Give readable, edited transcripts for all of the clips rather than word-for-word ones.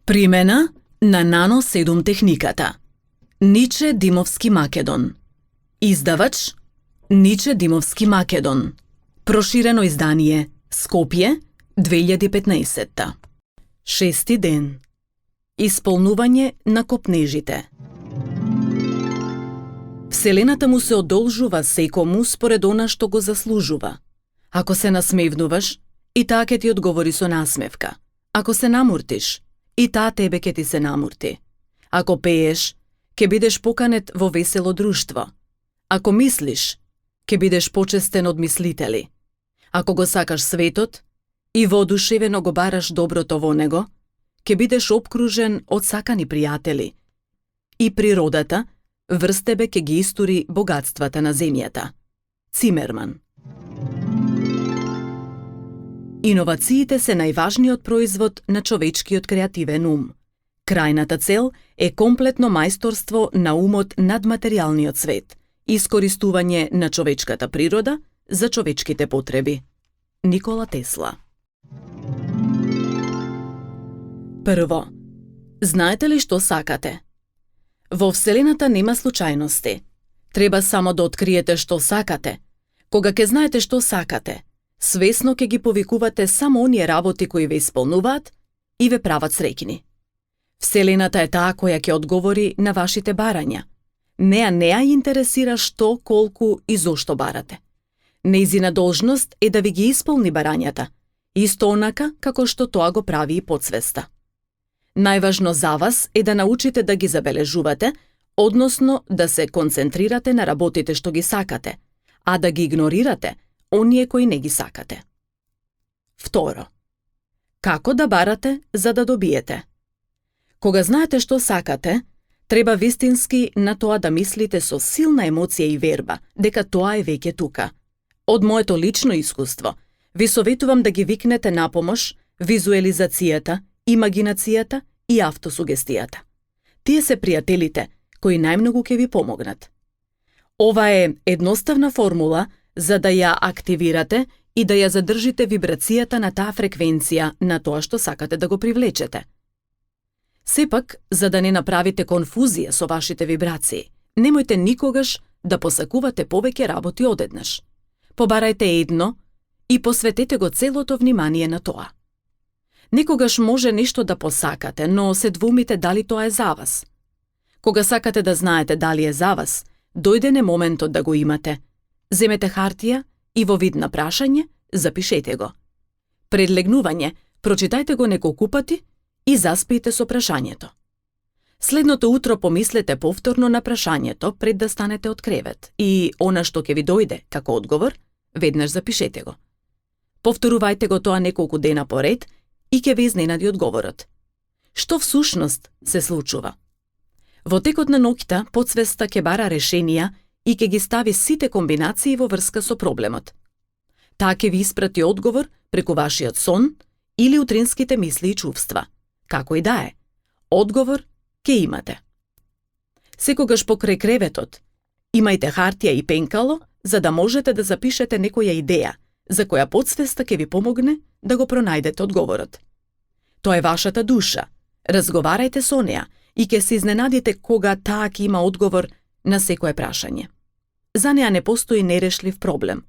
Примена на Нано 7 техниката. Ниче Димовски Македон. Издавач Ниче Димовски Македон. Проширено издание Скопје 2015. Шести ден. Исполнување на копнежите. Вселената му се одолжува секому според она што го заслужува. Ако се насмевнуваш, и таа ќе ти одговори со насмевка. Ако се намуртиш, и таа тебе ќе ти се намурти. Ако пееш, ќе бидеш поканет во весело друштво. Ако мислиш, ќе бидеш почестен од мислители. Ако го сакаш светот и воодушевено го бараш доброто во него, ќе бидеш обкружен од сакани пријатели. И природата врз тебе ќе ги истури богатствата на земјата. Цимерман. Иновациите се најважниот производ на човечкиот креативен ум. Крајната цел е комплетно мајсторство на умот над материјалниот свет, искористување на човечката природа за човечките потреби. Никола Тесла. Прво, знаете ли што сакате? Во Вселената нема случајности. Треба само да откриете што сакате. Кога ќе знаете што сакате, свесно ќе ги повикувате само оние работи кои ве исполнуваат и ве прават среќни. Вселената е таа која ќе одговори на вашите барања. Неа не ја интересира што, колку и зошто барате. Нејзина должност е да ви ги исполни барањата, исто онака како што тоа го прави и подсвеста. Најважно за вас е да научите да ги забележувате, односно да се концентрирате на работите што ги сакате, а да ги игнорирате оние кои не ги сакате. Второ, како да барате за да добиете? Кога знаете што сакате, треба вистински на тоа да мислите со силна емоција и верба, дека тоа е веќе тука. Од моето лично искуство, ви советувам да ги викнете на помош визуелизацијата, имагинацијата и автосугестијата. Тие се пријателите кои најмногу ќе ви помогнат. Ова е едноставна формула за да ја активирате и да ја задржите вибрацијата на таа фреквенција на тоа што сакате да го привлечете. Сепак, за да не направите конфузија со вашите вибрации, немојте никогаш да посакувате повеќе работи одеднаш. Побарајте едно и посветете го целото внимание на тоа. Некогаш може нешто да посакате, но се двумите дали тоа е за вас. Кога сакате да знаете дали е за вас, дојдене моментот да го имате. Земете хартија и во вид на прашање запишете го. Пред легнување прочитајте го неколку пати и заспијте со прашањето. Следното утро помислете повторно на прашањето пред да станете од кревет и она што ќе ви дојде како одговор, веднаш запишете го. Повторувајте го тоа неколку дена поред и ќе ве изненади одговорот. Што всушност се случува? Во текот на ноќта подсвеста ќе бара решенија и ќе ги стави сите комбинации во врска со проблемот. Таа ќе ви испрати одговор преку вашиот сон или утринските мисли и чувства. Како и да е, одговор ќе имате. Секогаш покрај креветот, имајте хартија и пенкало за да можете да запишете некоја идеја за која подсвеста ќе ви помогне да го пронајдете одговорот. Тоа е вашата душа. Разговарајте со неа и ќе се изненадите кога таа ќе има одговор на секое прашање. За неа не постои нерешлив проблем.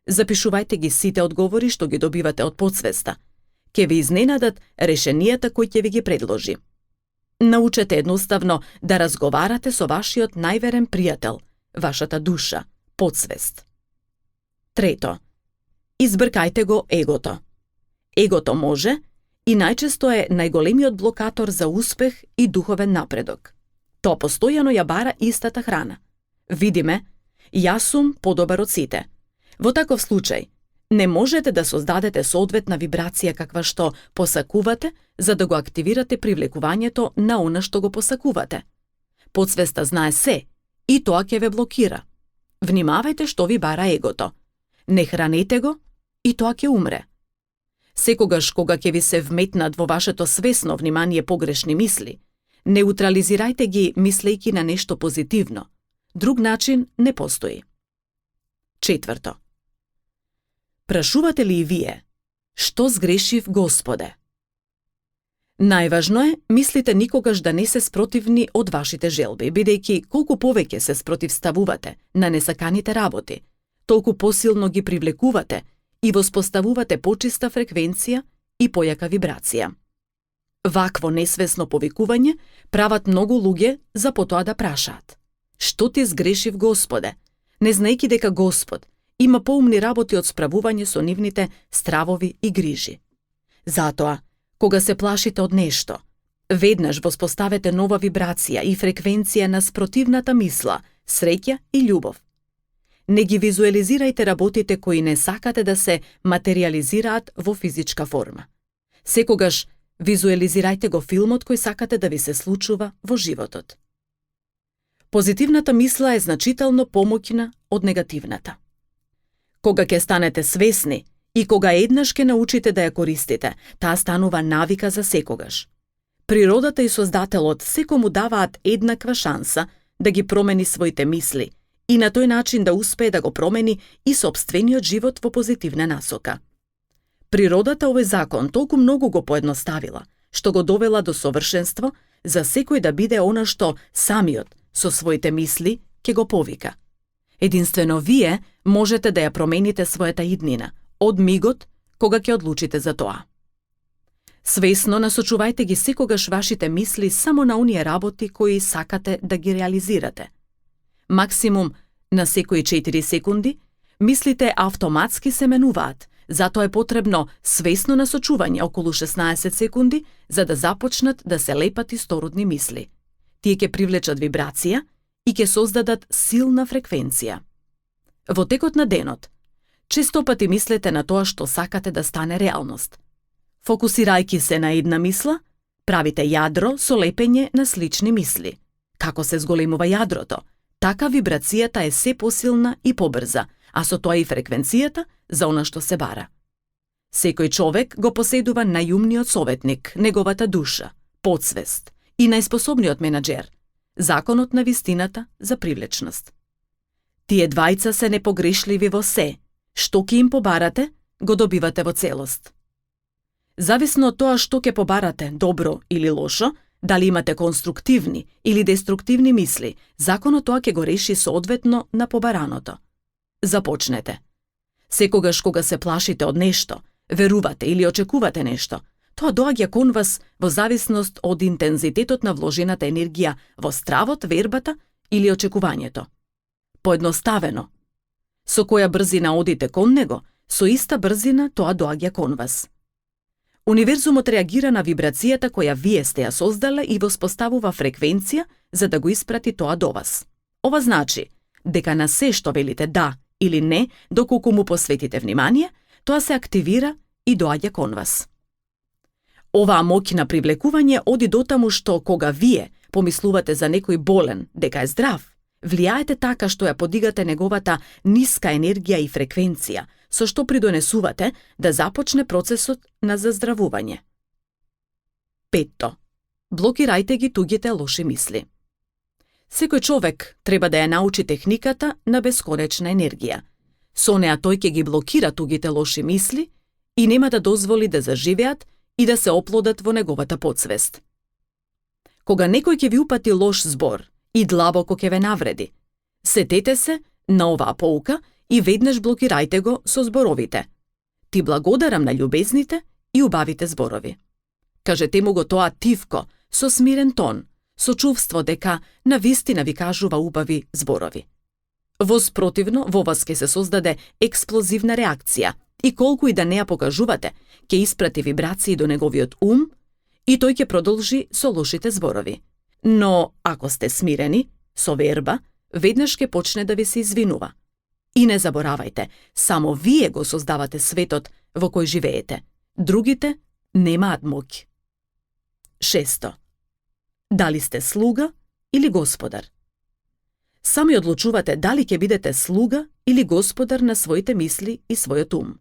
Запишувајте ги сите одговори што ги добивате од подсвеста. Ќе ви изненадат решенијата кои ќе ви ги предложи. Научете едноставно да разговарате со вашиот најверен пријател, вашата душа, подсвест. Трето, избркајте го егото. Егото може и најчесто е најголемиот блокатор за успех и духовен напредок. Тоа постојано ја бара истата храна. Види ме, јас сум подобар од сите. Во таков случај, не можете да создадете соодветна вибрација каква што посакувате за да го активирате привлекувањето на она што го посакувате. Подсвеста знае се и тоа ќе ве блокира. Внимавајте што ви бара егото. Не хранете го и тоа ќе умре. Секогаш кога ќе ви се вметнат во вашето свесно внимание погрешни мисли, неутрализирајте ги мислејки на нешто позитивно. Друг начин не постои. Четврто. Прашувате ли и вие, што сгрешив Господе? Најважно е, мислите никогаш да не се спротивни од вашите желби, бидејќи колку повеќе се спротивставувате на несаканите работи, толку посилно ги привлекувате и воспоставувате почиста фреквенција и појака вибрација. Вакво несвесно повикување прават многу луѓе за потоа да прашаат: што ти сгрешив, Господе, не знаејќи дека Господ има поумни работи од справување со нивните стравови и грижи. Затоа, кога се плашите од нешто, веднаш воспоставете нова вибрација и фреквенција на спротивната мисла, среќа и љубов. Не ги визуализирајте работите кои не сакате да се материализираат во физичка форма. Секогаш визуализирајте го филмот кој сакате да ви се случува во животот. Позитивната мисла е значително помоќна од негативната. Кога ќе станете свесни и кога еднаш ќе научите да ја користите, таа станува навика за секогаш. Природата и Создателот секому даваат еднаква шанса да ги промени своите мисли и на тој начин да успее да го промени и сопствениот живот во позитивна насока. Природата овој закон толку многу го поедноставила, што го довела до совршенство за секој да биде она што самиот со своите мисли ќе го повика. Единствено вие можете да ја промените својата иднина од мигот кога ќе одлучите за тоа. Свесно насочувајте ги секогаш вашите мисли само на оние работи кои сакате да ги реализирате. Максимум на секои 4 секунди мислите автоматски се менуваат, затоа е потребно свесно насочување околу 16 секунди за да започнат да се лепат истородни мисли. Тие ќе привлечат вибрација и ќе создадат силна фреквенција. Во текот на денот, често пати мислете на тоа што сакате да стане реалност. Фокусирајќи се на една мисла, правите јадро со лепење на слични мисли. Како се зголемува јадрото, така вибрацијата е се посилна и побрза, а со тоа и фреквенцијата за она што се бара. Секој човек го поседува најумниот советник, неговата душа, подсвест и најспособниот менаџер, законот на вистината за привлечност. Тие двајца се непогрешливи во се, што ќе им побарате, го добивате во целост. Зависно од тоа што ќе побарате, добро или лошо, дали имате конструктивни или деструктивни мисли, законот тоа ќе го реши соодветно на побараното. Започнете. Секогаш кога се плашите од нешто, верувате или очекувате нешто, тоа доаѓа кон вас во зависност од интензитетот на вложената енергија во стравот, вербата или очекувањето. Поедноставено, со која брзина одите кон него, со иста брзина тоа доаѓа кон вас. Универзумот реагира на вибрацијата која вие сте ја создале и воспоставува фреквенција за да го испрати тоа до вас. Ова значи дека на се што велите да или не, доколку му посветите внимание, тоа се активира и доаѓа кон вас. Оваа моќ на привлекување оди дотаму што кога вие помислувате за некој болен дека е здрав, влијаете така што ја подигате неговата ниска енергија и фреквенција, со што придонесувате да започне процесот на заздравување. 5. Блокирајте ги тугите лоши мисли. Секој човек треба да ја научи техниката на бесконечна енергија. Со неа тој ќе ги блокира тугите лоши мисли и нема да дозволи да заживеат и да се оплодат во неговата подсвест. Кога некој ќе ви упати лош збор и длабоко ќе ве навреди, сетете се на оваа поука и веднаш блокирајте го со зборовите: ти благодарам на љубезните и убавите зборови. Кажете му го тоа тивко, со смирен тон, со чувство дека навистина ви кажува убави зборови. Воспротивно, во вас ќе се создаде експлозивна реакција и колку и да не ја покажувате, ќе испрати вибрации до неговиот ум и тој ќе продолжи со лошите зборови. Но, ако сте смирени, со верба, веднаш ќе почне да ви се извинува. И не заборавајте, само вие го создавате светот во кој живеете. Другите немаат моќ. 6. Дали сте слуга или господар? Сами одлучувате дали ќе бидете слуга или господар на своите мисли и својот ум.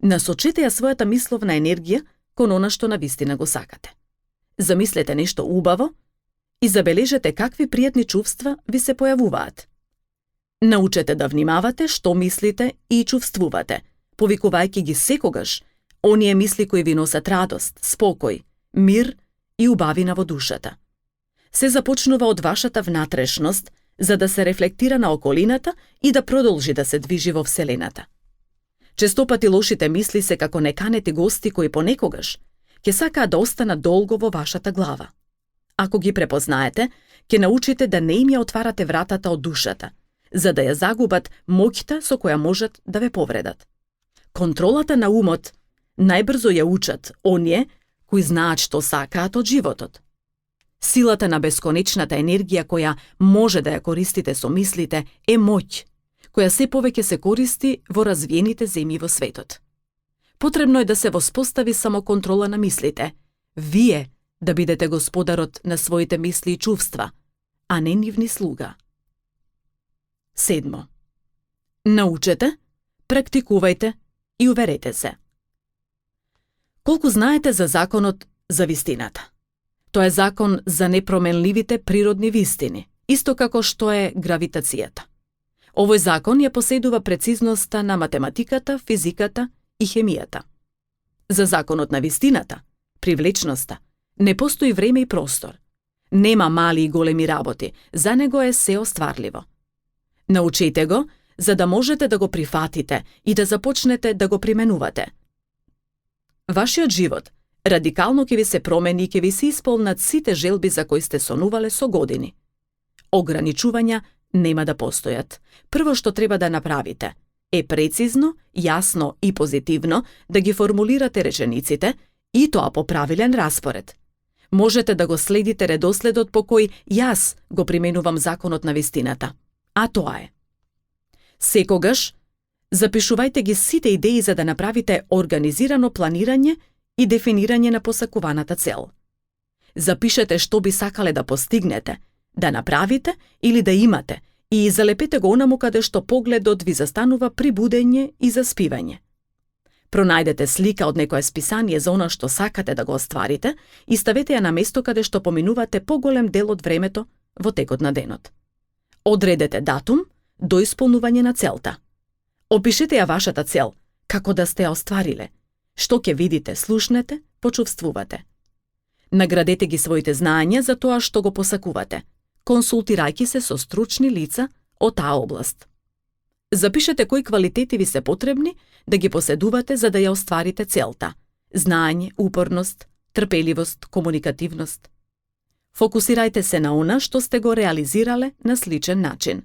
Насочете ја својата мисловна енергија кон она што навистина го сакате. Замислете нешто убаво и забележете какви пријатни чувства ви се појавуваат. Научете да внимавате што мислите и чувствувате, повикувајќи ги секогаш оние мисли кои ви носат радост, спокој мир и убавина во душата. Се започнува од вашата внатрешност, за да се рефлектира на околината и да продолжи да се движи во Вселената. Честопати лошите мисли се како неканети гости кои понекогаш ќе сакаат да останат долго во вашата глава. Ако ги препознаете, ќе научите да не им ја отварате вратата од душата, за да ја загубат моќта со која можат да ве повредат. Контролата на умот најбрзо ја учат оние кои знаат што сакаат од животот. Силата на бесконечната енергија која може да ја користите со мислите е моќ, која се повеќе се користи во развиените земји во светот. Потребно е да се воспостави само контрола на мислите, вие да бидете господарот на своите мисли и чувства, а не нивни слуга. 7. Научете, практикувајте и уверете се. Колку знаете за законот за вистината? Тоа е закон за непроменливите природни вистини, исто како што е гравитацијата. Овој закон ја поседува прецизноста на математиката, физиката и хемијата. За законот на вистината, привлечноста, не постои време и простор. Нема мали и големи работи, за него е се остварливо. Научете го, за да можете да го прифатите и да започнете да го применувате. Вашиот живот радикално ќе ви се промени и ќе ви се исполнат сите желби за кои сте сонувале со години. Ограничувања нема да постојат. Прво што треба да направите е прецизно, јасно и позитивно да ги формулирате речениците и тоа по правилен распоред. Можете да го следите редоследот по кој јас го применувам законот на вистината, а тоа е: секогаш запишувајте ги сите идеи за да направите организирано планирање и дефинирање на посакуваната цел. Запишете што би сакале да постигнете, да направите или да имате и залепете го онаму каде што погледот ви застанува при будење и заспивање. Пронајдете слика од некое списание за она што сакате да го остварите и ставете ја на место каде што поминувате поголем дел од времето во текот на денот. Одредете датум до исполнување на целта. Опишете ја вашата цел, како да сте ја оствариле, што ќе видите, слушнете, почувствувате. Наградете ги своите знаења за тоа што го посакувате, консултирајќи се со стручни лица од таа област. Запишете кои квалитети ви се потребни да ги поседувате за да ја остварите целта: знаење, упорност, трпеливост, комуникативност. Фокусирајте се на она што сте го реализирале на сличен начин.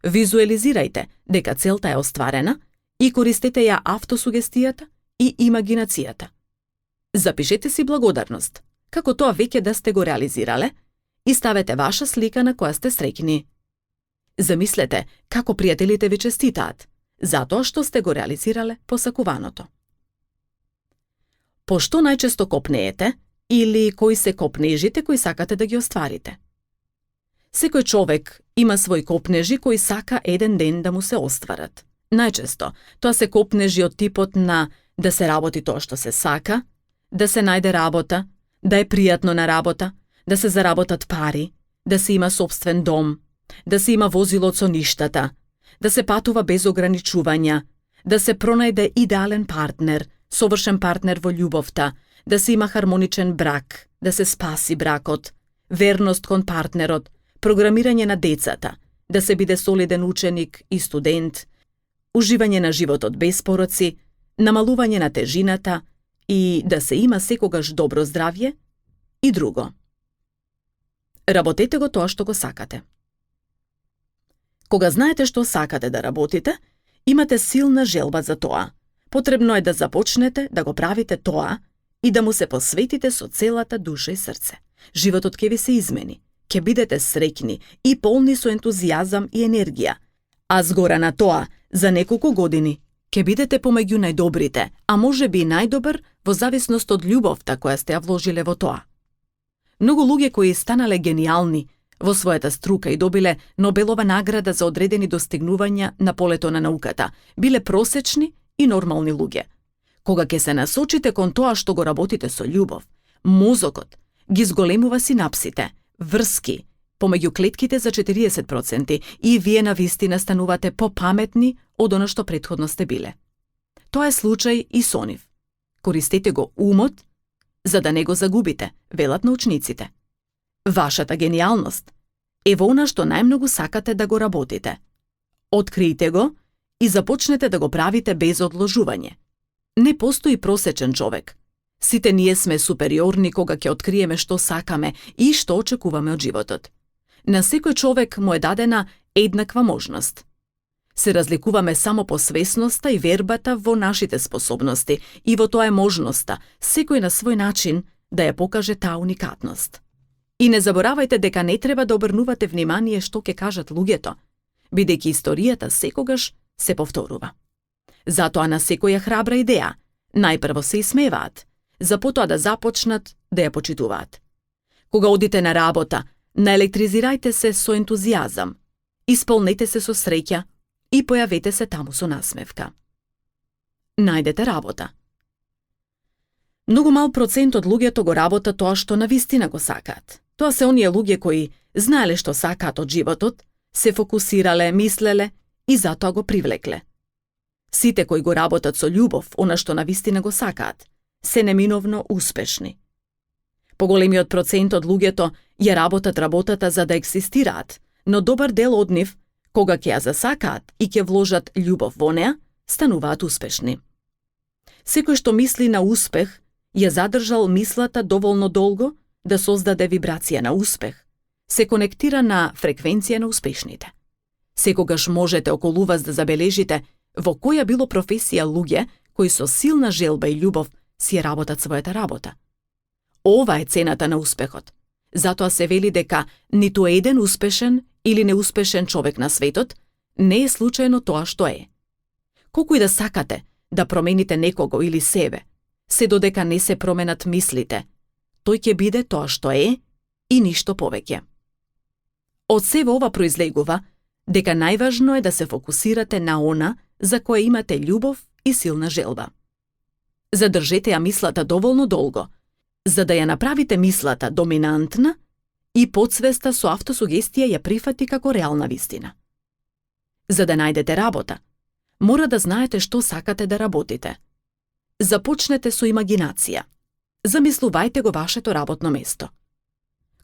Визуелизирајте дека целта е остварена и користете ја автосугестијата и имагинацијата. Запишете си благодарност, како тоа веќе да сте го реализирале, и ставете ваша слика на која сте среќни. Замислете како пријателите ви честитаат, затоа што сте го реализирале посакуваното. По што најчесто копнеете или кои се копнежите кои сакате да ги остварите? Секој човек има свој копнежи кои сака еден ден да му се остварат. Најчесто, тоа се копнежи од типот на да се работи тоа што се сака, да се најде работа, да е пријатно на работа, да се заработат пари, да се има сопствен дом, да се има возило со ништата, да се патува без ограничувања, да се пронајде идеален партнер, совршен партнер во љубовта, да се има хармоничен брак, да се спаси бракот, верност кон партнерот, програмирање на децата, да се биде солиден ученик и студент, уживање на животот без пороци, намалување на тежината и да се има секогаш добро здравје и друго. Работете го тоа што го сакате. Кога знаете што сакате да работите, имате силна желба за тоа. Потребно е да започнете да го правите тоа и да му се посветите со целата душа и срце. Животот ќе ви се измени, ќе бидете среќни и полни со ентузијазам и енергија. А згора на тоа, за неколку години, ќе бидете помеѓу најдобрите, а може би и најдобар во зависност од љубовта која сте ја вложиле во тоа. Многу луѓе кои станале гениални во својата струка и добиле Нобелова награда за одредени достигнувања на полето на науката, биле просечни и нормални луѓе. Кога ќе се насочите кон тоа што го работите со љубов, мозокот ги зголемува синапсите, врски, помеѓу клетките за 40% и вие навистина станувате попаметни од она што претходно сте биле. Тоа е случај и со нив. Користете го умот за да не го загубите, велат научниците. Вашата гениалност е во она што најмногу сакате да го работите. Откриете го и започнете да го правите без одложување. Не постои просечен човек. Сите ние сме супериорни кога ќе откриеме што сакаме и што очекуваме од животот. На секој човек му е дадена еднаква можност. Се разликуваме само по свесноста и вербата во нашите способности и во тоа е можноста, секој на свој начин, да ја покаже таа уникатност. И не заборавајте дека не треба да обрнувате внимание што ќе кажат луѓето, бидејќи историјата секогаш се повторува. Затоа на секоја храбра идеја, најпрво се исмеваат, за потоа да започнат да ја почитуваат. Кога одите на работа, наелектризирајте се со ентузијазам, исполнете се со среќа и појавете се таму со насмевка. Најдете работа. Многу мал процент од луѓето го работа тоа што навистина го сакаат. Тоа се оние луѓе кои знаеле што сакаат од животот, се фокусирале, мислеле и затоа го привлекле. Сите кои го работат со љубов, она што навистина го сакаат, се неминовно успешни. Поголемиот процент од луѓето ја работат работата за да екзистираат, но добар дел од нив, кога ќе ја засакаат и ќе вложат љубов во неа, стануваат успешни. Секој што мисли на успех, ја задржал мислата доволно долго да создаде вибрација на успех, се конектира на фреквенција на успешните. Секогаш можете околу вас да забележите во која било професија луѓе кои со силна желба и љубов си ја работат својата работа. Ова е цената на успехот. Затоа се вели дека ниту еден успешен или неуспешен човек на светот не е случајно тоа што е. Колку и да сакате да промените некого или себе, се додека не се променат мислите, тој ќе биде тоа што е и ништо повеќе. Од себе ова произлегува дека најважно е да се фокусирате на она за кое имате љубов и силна желба. Задржете ја мислата доволно долго, за да ја направите мислата доминантна и подсвеста со автосугестија ја прифати како реална вистина. За да најдете работа, мора да знаете што сакате да работите. Започнете со имагинација. Замислувајте го вашето работно место.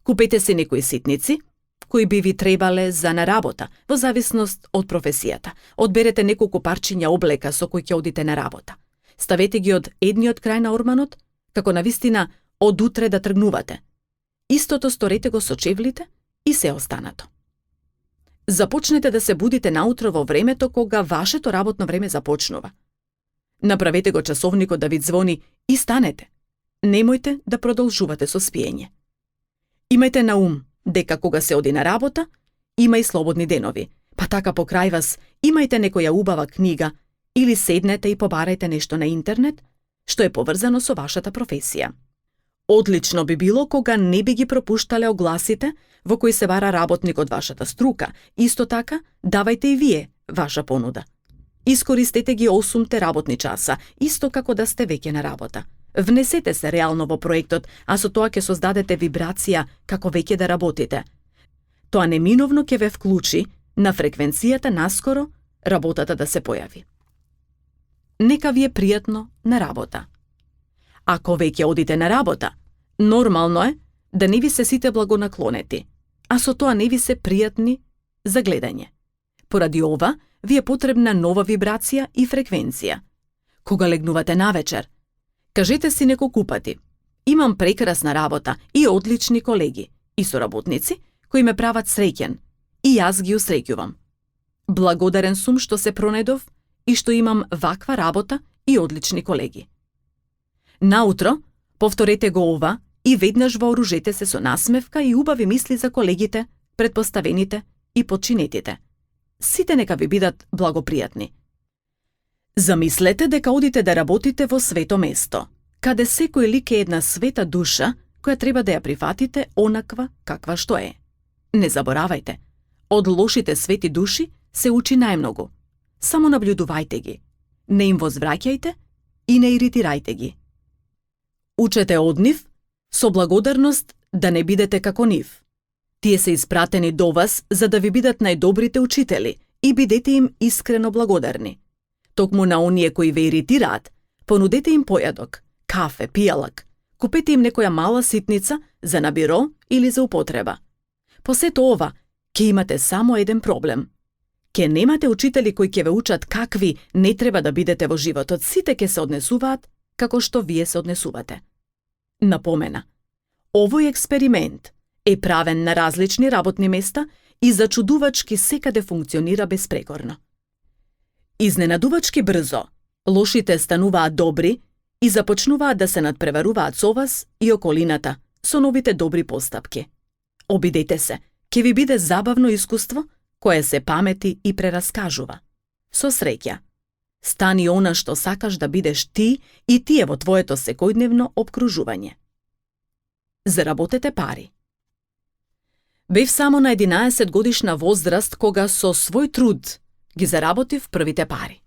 Купете се некои ситници, кои би ви требале за на работа, во зависност од професијата. Одберете неколку парчиња облека со кои ќе одите на работа. Ставете ги од едниот крај на орманот, како навистина од утре да тргнувате. Истото сторете го со чевлите и се останато. Започнете да се будите наутро во времето кога вашето работно време започнува. Направете го часовникот да ви звони и станете. Немојте да продолжувате со спиење. Имајте на ум дека кога се оди на работа, има и слободни денови, па така покрај вас имајте некоја убава книга или седнете и побарајте нешто на интернет, што е поврзано со вашата професија. Одлично би било кога не би ги пропуштале огласите во кои се бара работник од вашата струка. Исто така, давајте и вие ваша понуда. Искористете ги 8 работни часа, исто како да сте веќе на работа. Внесете се реално во проектот, а со тоа ќе создадете вибрација како веќе да работите. Тоа неминовно ќе ве вклучи на фреквенцијата наскоро работата да се појави. Нека ви е пријатно на работа. Ако веќе одите на работа, нормално е да не ви се сите благонаклонети, а со тоа не ви се пријатни за гледање. Поради ова, ви е потребна нова вибрација и фреквенција. Кога легнувате навечер, кажете си неколку пати: имам прекрасна работа и одлични колеги и соработници кои ме прават среќен и јас ги усреќувам. Благодарен сум што се пронајдов и што имам ваква работа и одлични колеги. Наутро, повторете го ова и веднаш вооружете се со насмевка и убави мисли за колегите, претпоставените и подчинетите. Сите нека ви бидат благопријатни. Замислете дека одите да работите во свето место, каде секој лик е една света душа која треба да ја прифатите онаква каква што е. Не заборавајте, од лошите свети души се учи најмногу. Само наблюдувајте ги, не им возвраќајте и не иритирајте ги. Учете од нив со благодарност да не бидете како нив. Тие се испратени до вас за да ви бидат најдобрите учители и бидете им искрено благодарни. Токму на оние кои ве иритираат, понудете им појадок, кафе, пијалак, Купете им некоја мала ситница за на биро или за употреба. По сето ова, ќе имате само еден проблем. Ќе немате учители кои ќе ве учат какви не треба да бидете во животот. Сите ќе се однесуваат како што вие се однесувате. Напомена, овој експеримент е правен на различни работни места и зачудувачки секаде функционира безпрекорно. Изненадувачки брзо, лошите стануваат добри и започнуваат да се надпреваруваат со вас и околината со новите добри постапки. Обидете се, ќе ви биде забавно искуство кое се памети и прераскажува. Со среќа. Стани она што сакаш да бидеш ти и тие во твоето секојдневно обкружување. Заработете пари. Бев само на 11 годишна возраст кога со свој труд ги заработив првите пари.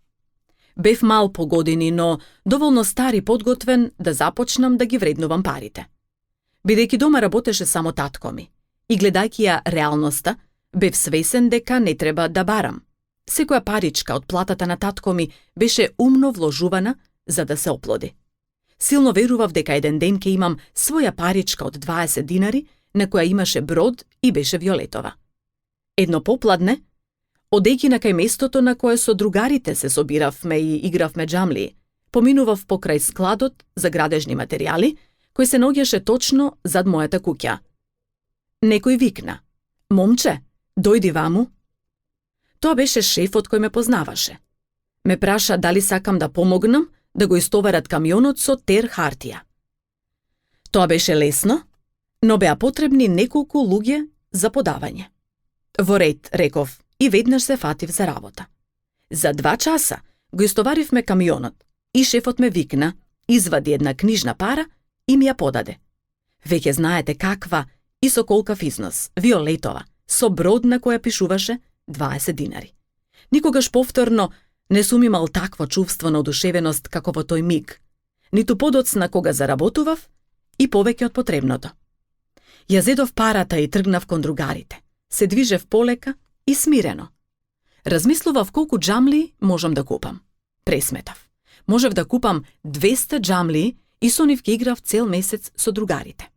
Бев мал по години, но доволно стар и подготвен да започнам да ги вреднувам парите. Бидејќи дома работеше само татко ми и гледајќи ја реалноста, бев свесен дека не треба да барам. Секоја паричка од платата на татко ми беше умно вложувана за да се оплоди. Силно верував дека еден ден ќе имам своја паричка од 20 динари, на која имаше брод и беше виолетова. Едно попладне, одејќи на кај местото на кое со другарите се собиравме и игравме џамли, поминував покрај складот за градежни материјали, кој се наоѓаше точно зад мојата куќа. Некој викна: "Момче, дојди ваму." Тоа беше шефот кој ме познаваше. Ме праша дали сакам да помогнам да го истоварат камионот со тер хартија. Тоа беше лесно, но беа потребни неколку луѓе за подавање. Во ред, реков, и веднаш се фатив за работа. За 2 часа го истоваривме камионот и шефот ме викна, извади една книжна пара и ми ја подаде. Веќе знаете каква и со колкав износ, виолетова, со брод на која пишуваше 20 динари. Никогаш повторно не сум имал такво чувство на одушевеност како во тој миг, ниту подоцна кога заработував и повеќе од потребното. Ја зедов парата и тргнав кон другарите. Се движев полека и смирено. Размислував колку џамли можам да купам. Пресметав. Можев да купам 200 џамли и со нив ќе играв цел месец со другарите.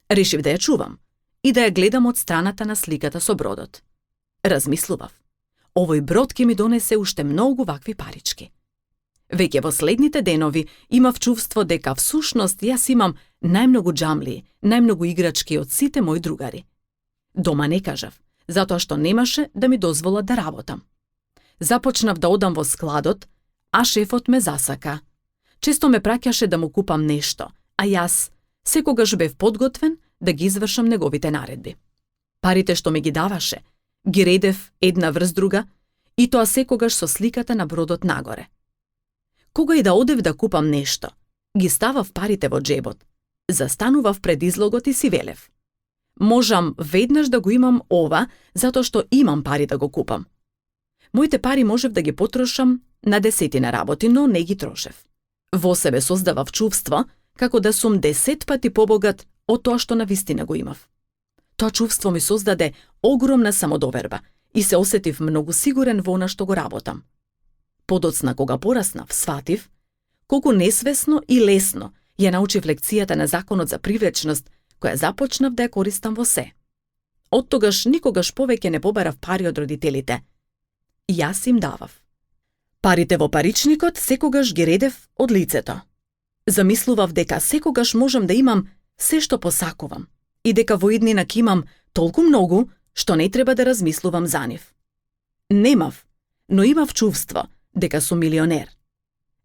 Решив да ја чувам и да ја гледам од страната на сликата со бродот. Размислував. Овој брод ќе ми донесе уште многу вакви парички. Веќе во следните денови имав чувство дека всушност јас имам најмногу џамли, најмногу играчки од сите мои другари. Дома не кажав, затоа што немаше да ми дозволат да работам. Започнав да одам во складот, а шефот ме засака. Често ме праќаше да му купам нешто, а јас секогаш бев подготвен да ги извршам неговите наредби. Парите што ми ги даваше, ги редев една врз друга и тоа секогаш со сликата на бродот нагоре. Кога и да одев да купам нешто, ги ставав парите во джебот, застанував пред излогот и си велев: можам веднаш да го имам ова, затоа што имам пари да го купам. Моите пари можев да ги потрошам на десетина работи, но не ги трошев. Во себе создавав чувство како да сум 10 пати побогат од тоа што навистина го имав. Тоа чувство ми создаде огромна самодоверба и се осетив многу сигурен во она што го работам. Подоцна кога пораснав, сватив колку несвесно и лесно ја научив лекцијата на законот за привлечност, која започнав да ја користам во се. Оттогаш никогаш повеќе не побарав пари од родителите. Јас им давав. Парите во паричникот секогаш ги редев од лицето. Замислував дека секогаш можам да имам се што посакувам и дека во иднина ќе имам толку многу што не треба да размислувам за нив. Немав, но имав чувство дека сум милионер.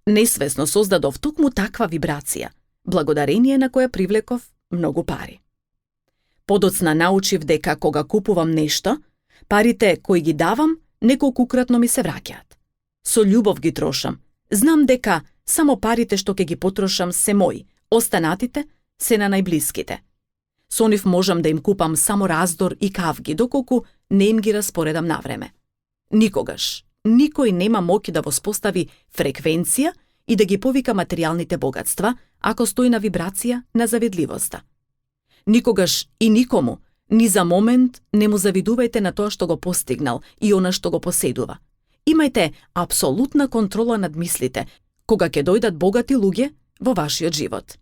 Несвесно создадов токму таква вибрација, благодарение на која привлеков многу пари. Подоцна научив дека кога купувам нешто, парите кои ги давам неколкукратно ми се враќаат. Со љубов ги трошам. Знам дека само парите што ќе ги потрошам се мои, останатите се на најблиските. Со нив можам да им купам само раздор и кавги, доколку не им ги распоредам навреме. Никогаш, никој нема моќ да воспостави фреквенција и да ги повика материјалните богатства, ако стои на вибрација на завидливоста. Никогаш и никому, ни за момент, не му завидувајте на тоа што го постигнал и она што го поседува. Имајте апсолутна контрола над мислите, кога ќе дојдат богати луѓе во вашиот живот.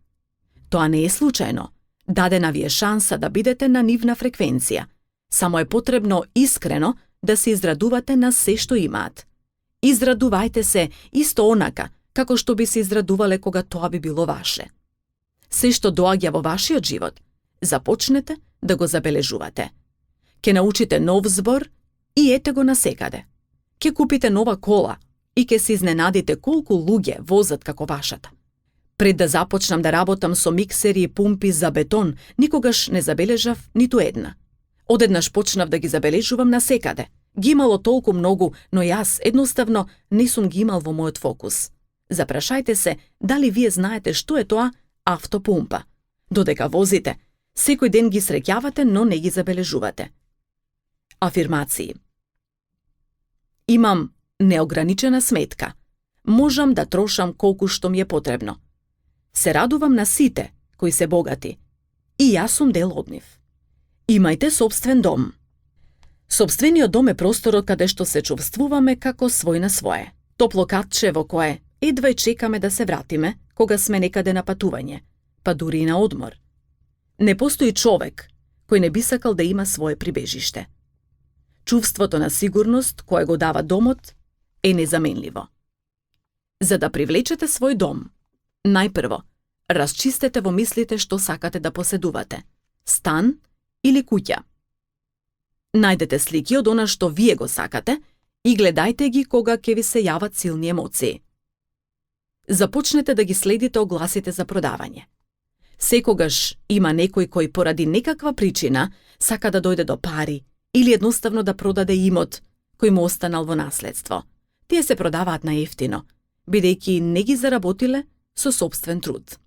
Тоа не е случајно. Дадена ви е шанса да бидете на нивна фреквенција. Само е потребно искрено да се израдувате на се што имаат. Израдувајте се исто онака, како што би се израдувале кога тоа би било ваше. Се што доаѓа во вашиот живот, започнете да го забележувате. Ке научите нов збор и ете го насекаде. Ке купите нова кола и ке се изненадите колку луѓе возат како вашата. Пред да започнам да работам со миксери и пумпи за бетон, никогаш не забележав ниту една. Одеднаш почнав да ги забележувам насекаде. Ги имало толку многу, но јас едноставно не сум ги имал во мојот фокус. Запрашајте се дали вие знаете што е тоа автопумпа. Додека возите, секој ден ги среќавате, но не ги забележувате. Афирмации. Имам неограничена сметка. Можам да трошам колку што ми е потребно. Се радувам на сите кои се богати. И јас сум дел од нив. Имајте собствен дом. Собствениот дом е просторот каде што се чувствуваме како свој на свое. Топло катче во кое едва чекаме да се вратиме кога сме некаде на патување, па дури и на одмор. Не постои човек кој не би сакал да има свое прибежиште. Чувството на сигурност кое го дава домот е незаменливо. За да привлечете свој дом, најпрво, расчистете во мислите што сакате да поседувате. Стан или куќа. Најдете слики од она што вие го сакате и гледајте ги кога ќе ви се јават силни емоции. Започнете да ги следите огласите за продавање. Секогаш има некој кој поради некаква причина сака да дојде до пари или едноставно да продаде имот кој му останал во наследство. Тие се продаваат на ефтино, бидејќи не ги заработиле со собствен труд.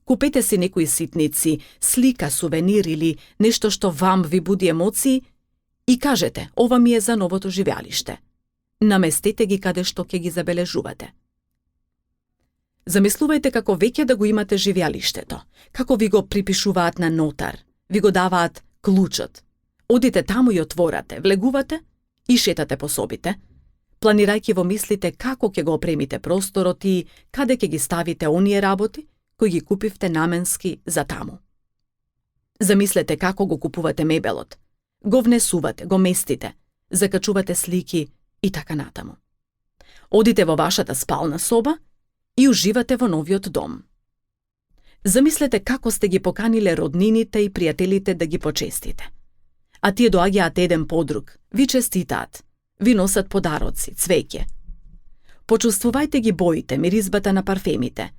Купете си некои ситници, слика, сувенир или нешто што вам ви буди емоции и кажете, ова ми е за новото живеалиште. Наместете ги каде што ќе ги забележувате. Замислувајте како веќе да го имате живеалиштето, како ви го припишуваат на нотар, ви го даваат клучот. Одите таму и отворате, влегувате и шетате по собите, планирајќи во мислите како ќе го опремите просторот и каде ќе ги ставите оние работи кои ги купивте наменски за таму. Замислете како го купувате мебелот, го внесувате, го местите, закачувате слики и така натаму. Одите во вашата спална соба и уживате во новиот дом. Замислете како сте ги поканиле роднините и пријателите да ги почестите. А тие доаѓаат еден по друг, ви честитаат, ви носат подароци, цвеќе. Почувствувајте ги боите, миризбата на парфемите.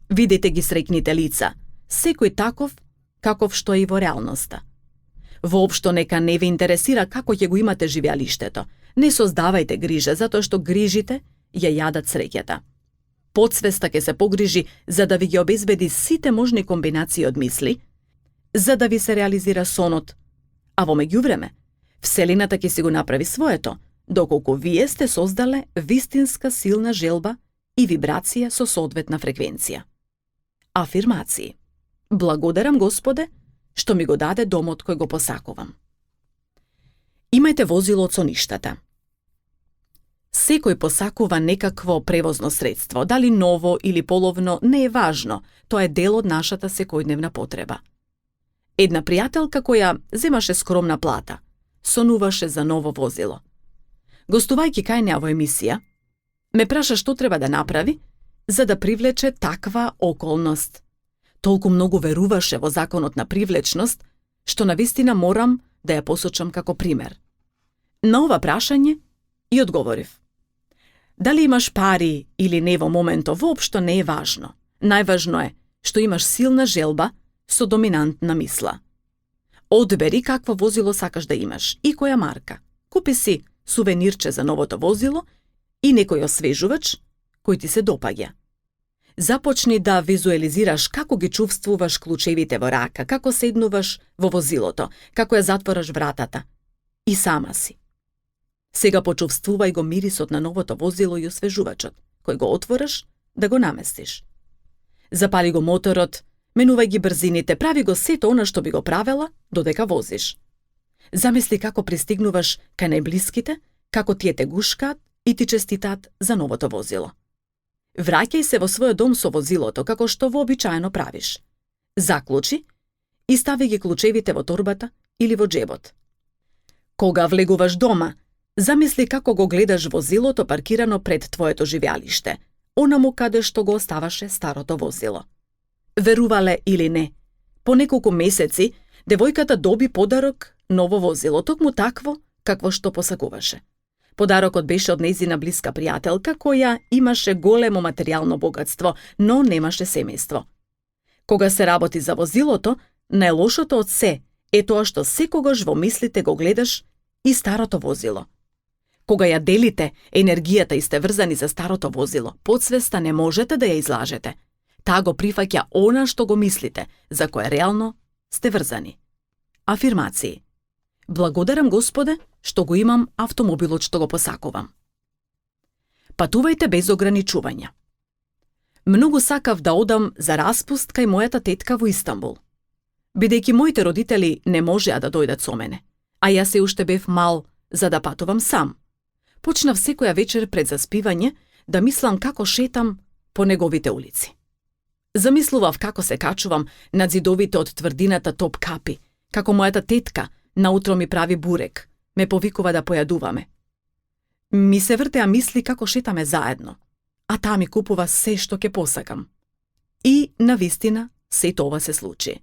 Видете ги среќните лица, секој таков, каков што е и во реалноста. Воопшто нека не ве интересира како ќе го имате живеалиштето. Не создавајте грижа, затоа што грижите ја јадат среќата. Подсвеста ќе се погрижи за да ви ги обезбеди сите можни комбинации од мисли, за да ви се реализира сонот, а во меѓувреме, Вселината ќе си го направи своето, доколку вие сте создале вистинска силна желба и вибрација со соодветна фреквенција. Афирмации. Благодарам Господе што ми го даде домот кој го посакувам. Имајте возило со ништата. Секој посакува некакво превозно средство, дали ново или половно, не е важно, тоа е дел од нашата секојдневна потреба. Една пријателка која земаше скромна плата, сонуваше за ново возило. Гостувајќи кај неа во емисија, ме праша што треба да направи за да привлече таква околност. Толку многу веруваше во законот на привлечност, што навистина морам да ја посочам како пример. На ова прашање и одговорив. Дали имаш пари или не во моментов, воопшто не е важно. Најважно е што имаш силна желба со доминантна мисла. Одбери какво возило сакаш да имаш и која марка. Купи си сувенирче за новото возило и некој освежувач кој ти се допаѓа. Започни да визуализираш како ги чувствуваш клучевите во рака, како седнуваш во возилото, како ја затвораш вратата. И сама си. Сега почувствувај го мирисот на новото возило и освежувачот, кој го отвораш да го наместиш. Запали го моторот, менувај ги брзините, прави го сето она што би го правела додека возиш. Замисли како пристигнуваш кај најблиските, како тие те гушкаат и ти честитаат за новото возило. Враќај се во својот дом со возилото како што вообичаено правиш. Заклучи и стави ги клучевите во торбата или во џебот. Кога влегуваш дома, замисли како го гледаш возилото паркирано пред твоето живеалиште, онаму каде што го оставаше старото возило. Верувале или не, по неколку месеци девојката доби подарок ново возило, токму такво какво што посакуваше. Подарокот беше од нејзина блиска пријателка која имаше големо материјално богатство, но немаше семејство. Кога се работи за возилото, најлошото од се е тоа што секогаш во мислите го гледаш и старото возило. Кога ја делите, енергијата и сте врзани за старото возило, подсвеста не можете да ја излажете. Таа го прифаќа она што го мислите, за кое реално сте врзани. Афирмации. Благодарам Господе што го имам автомобилот што го посакувам. Патувајте без ограничувања. Многу сакав да одам за распуст кај мојата тетка во Истанбул. Бидејќи моите родители не можеа да дојдат со мене, а јас се уште бев мал за да патувам сам. Почнав секоја вечер пред заспивање да мислам како шетам по неговите улици. Замислував како се качувам над зидовите од тврдината Топ Капи, како мојата тетка наутро ми прави бурек, ме повикува да појадуваме. Ми се вртеа мисли како шетаме заедно, а таа ми купува се што ќе посакам. И, навистина, се тоа се случи.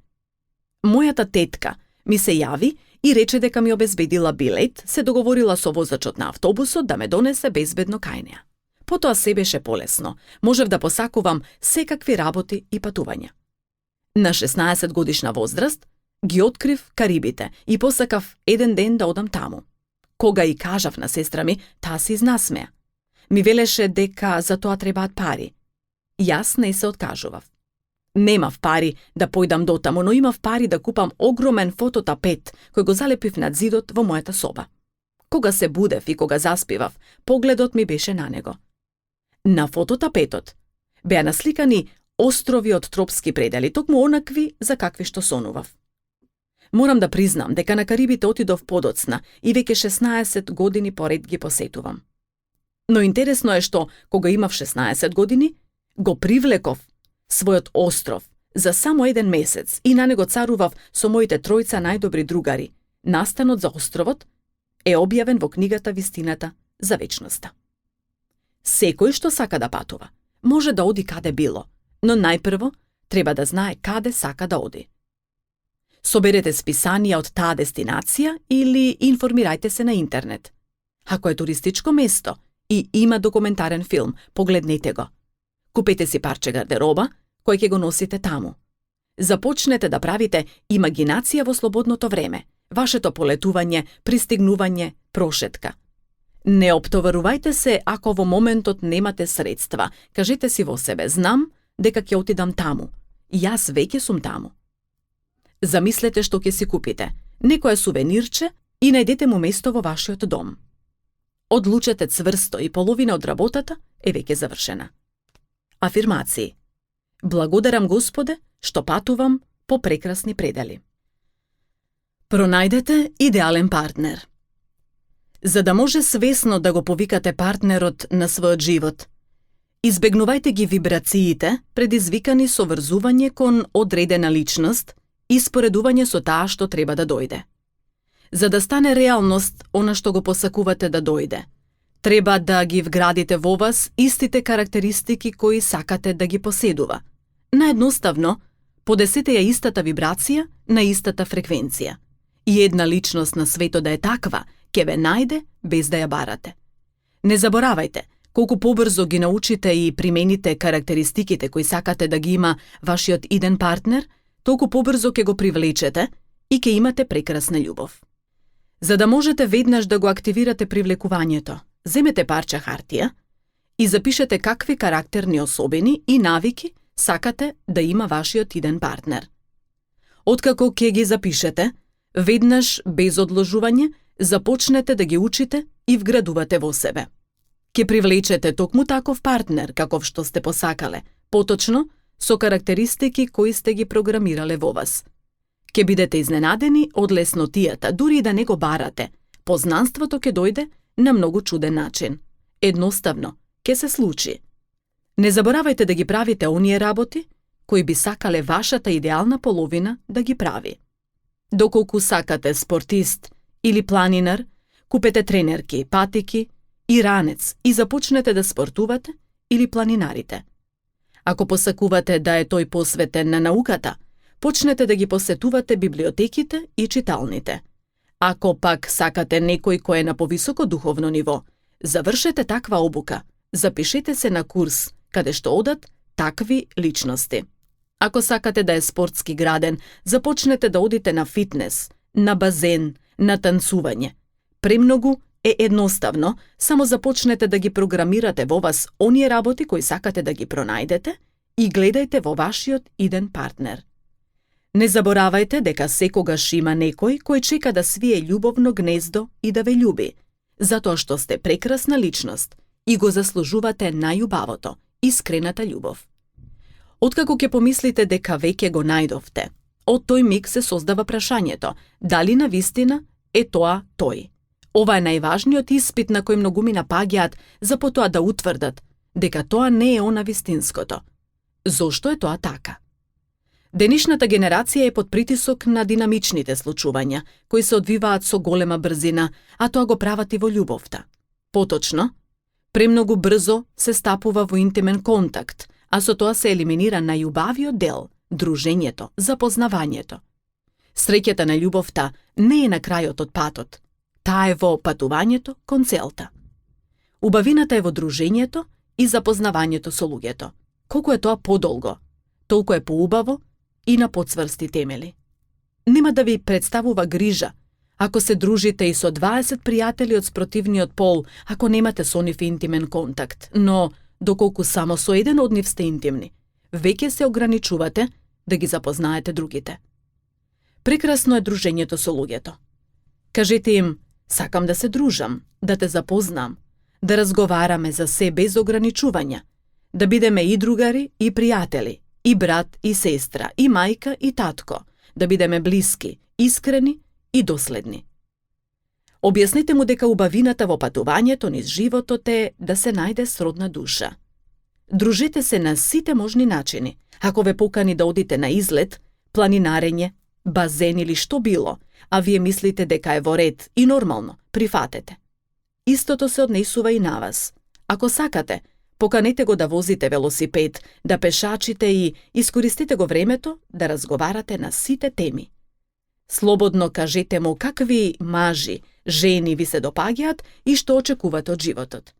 Мојата тетка ми се јави и рече дека ми обезбедила билет, се договорила со возачот на автобусот да ме донесе безбедно кај неа. Потоа се беше полесно, можев да посакувам секакви работи и патувања. На 16 годишна возраст ги открив Карибите и посакав еден ден да одам таму. Кога и кажав на сестра ми, таа се изнасмеа. Ми велеше дека за тоа требаат пари. Јас не се откажував. Немав пари да појдам дотаму, но имав пари да купам огромен фототапет кој го залепив над зидот во мојата соба. Кога се будев и кога заспивав, погледот ми беше на него. На фототапетот беа насликани острови од тропски предели, токму онакви за какви што сонував. Морам да признам дека на Карибите отидов подоцна и веќе 16 години поред ги посетувам. Но интересно е што, кога имав 16 години, го привлеков својот остров за само еден месец и на него царував со моите тројца најдобри другари. Настанот за островот е објавен во книгата Вистината за вечноста. Секој што сака да патува, може да оди каде било, но најпрво треба да знае каде сака да оди. Соберете списанија од таа дестинација или информирајте се на интернет. Ако е туристичко место и има документарен филм, погледнете го. Купете си парче гардероба кој ќе го носите таму. Започнете да правите имагинација во слободното време, вашето полетување, пристигнување, прошетка. Не оптоварувајте се ако во моментот немате средства. Кажете си во себе, знам дека ќе отидам таму. Јас веќе сум таму. Замислете што ќе си купите, некое сувенирче и најдете му место во вашиот дом. Одлучете цврсто и половина од работата е веќе завршена. Афирмации. Благодарам Господе што патувам по прекрасни предели. Пронајдете идеален партнер. За да може свесно да го повикате партнерот на својот живот, избегнувајте ги вибрациите предизвикани со врзување кон одредена личност и споредување со таа што треба да дојде. За да стане реалност она што го посакувате да дојде, треба да ги вградите во вас истите карактеристики кои сакате да ги поседува. Наедноставно, подесете ја истата вибрација на истата фреквенција. И една личност на светот да е таква, ќе ве најде без да ја барате. Не заборавајте, колку побрзо ги научите и примените карактеристиките кои сакате да ги има вашиот иден партнер, толку побрзо ќе го привлечете и ќе имате прекрасна љубов. За да можете веднаш да го активирате привлекувањето, земете парче хартија и запишете какви карактерни особини и навики сакате да има вашиот иден партнер. Откако ќе ги запишете, веднаш без одложување започнете да ги учите и вградувате во себе. Ќе привлечете токму таков партнер каков што сте посакале, поточно со карактеристики кои сте ги програмирале во вас. Ќе бидете изненадени од леснотијата, дури и да не го барате. Познанството ќе дојде на многу чуден начин. Едноставно, ќе се случи. Не заборавајте да ги правите оние работи кои би сакале вашата идеална половина да ги прави. Доколку сакате спортист или планинар, купете тренерки, патики и ранец и започнете да спортувате или планинарите. Ако посакувате да е тој посветен на науката, почнете да ги посетувате библиотеките и читалните. Ако пак сакате некој кој е на повисоко духовно ниво, завршете таква обука, запишете се на курс каде што одат такви личности. Ако сакате да е спортски граден, започнете да одите на фитнес, на базен, на танцување. Премногу е едноставно, само започнете да ги програмирате во вас оние работи кои сакате да ги пронајдете и гледајте во вашиот иден партнер. Не заборавајте дека секогаш има некој кој чека да свие љубовно гнездо и да ве љуби, затоа што сте прекрасна личност и го заслужувате најубавото, искрената љубов. Откако ќе помислите дека веќе го најдовте, од тој миг се создава прашањето, дали навистина е тоа тој. Ова е најважниот испит на кој многуми напаѓаат за потоа да утврдат дека тоа не е она вистинското. Зошто е тоа така? Денешната генерација е под притисок на динамичните случувања, кои се одвиваат со голема брзина, а тоа го прават и во љубовта. Поточно, премногу брзо се стапува во интимен контакт, а со тоа се елиминира најубавиот дел, дружењето, запознавањето. Среќата на љубовта не е на крајот од патот, таа е во патувањето кон целта. Убавината е во дружењето и запознавањето со луѓето. Колку е тоа подолго, толку е поубаво и на потцврсти темели. Нема да ви представува грижа ако се дружите и со 20 пријатели од спротивниот пол, ако немате со нив интимен контакт, но доколку само со еден од нив сте интимни, веќе се ограничувате да ги запознаете другите. Прекрасно е дружењето со луѓето. Кажете им, сакам да се дружам, да те запознам, да разговараме за се без ограничувања, да бидеме и другари и пријатели, и брат и сестра, и мајка и татко, да бидеме блиски, искрени и доследни. Објасните му дека убавината во патувањето низ животот е да се најде сродна душа. Дружете се на сите можни начини. Ако ве покани да одите на излет, планинарење, базен или што било, а вие мислите дека е во ред и нормално, прифатете. Истото се однесува и на вас. Ако сакате, поканете го да возите велосипед, да пешачите и искористите го времето да разговарате на сите теми. Слободно кажете му какви мажи, жени ви се допаѓаат и што очекувате од животот.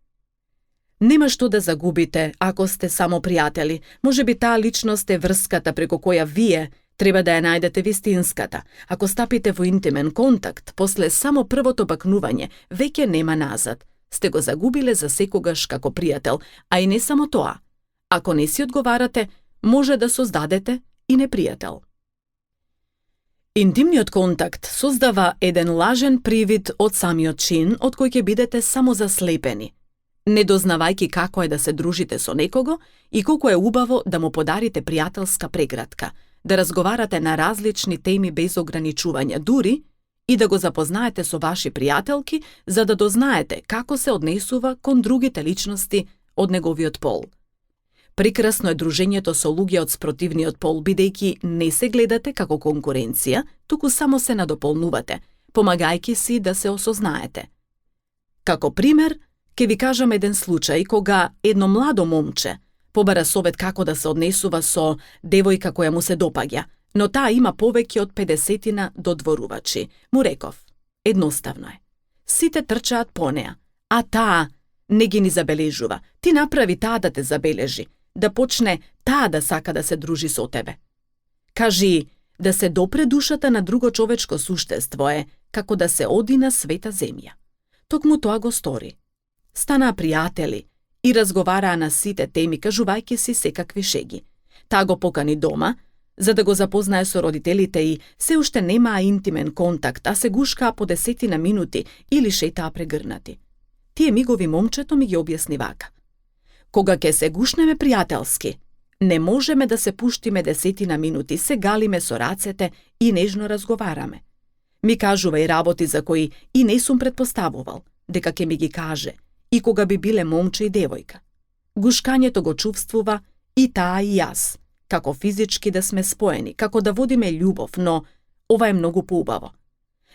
Нема што да загубите ако сте само пријатели. Можеби таа личност е врската преку која вие треба да ја најдете вистинската. Ако стапите во интимен контакт, после само првото бакнување, веќе нема назад. Сте го загубиле за секогаш како пријател, а и не само тоа. Ако не си одговарате, може да создадете и непријател. Интимниот контакт создава еден лажен привид од самиот чин од кој ќе бидете само заслепени, не дознавајки како е да се дружите со некого и колку е убаво да му подарите пријателска прегратка, да разговарате на различни теми без ограничувања, дури и да го запознаете со ваши пријателки за да дознаете како се однесува кон другите личности од неговиот пол. Прекрасно е дружењето со луѓе од спротивниот пол, бидејќи не се гледате како конкуренција, туку само се надополнувате, помагајќи си да се осознаете. Како пример, ќе ви кажам еден случај кога едно младо момче побара совет како да се однесува со девојка која му се допаѓа, но таа има повеќе од 50 додворувачи. Му реков, едноставно е. Сите трчаат по неа, а таа не ги ни забележува. Ти направи таа да те забележи, да почне таа да сака да се дружи со тебе. Кажи, да се допре душата на друго човечко суштество е како да се оди на света земја. Токму тоа го стори. Станаа пријатели и разговараа на сите теми, кажувајќи си секакви шеги. Таа го покани дома, за да го запознае со родителите и се уште немаа интимен контакт, а се гушкаа по 10 минути или шетаа прегрнати. Тие мигови момчето ми ги објасни вака. Кога ќе се гушнеме пријателски, не можеме да се пуштиме 10 минути, се галиме со рацете и нежно разговараме. Ми кажува и работи за кои и не сум предпоставувал, дека ќе ми ги каже, и кога би биле момче и девојка. Гушкањето го чувствува и таа и јас, како физички да сме споени, како да водиме љубов, но ова е многу поубаво.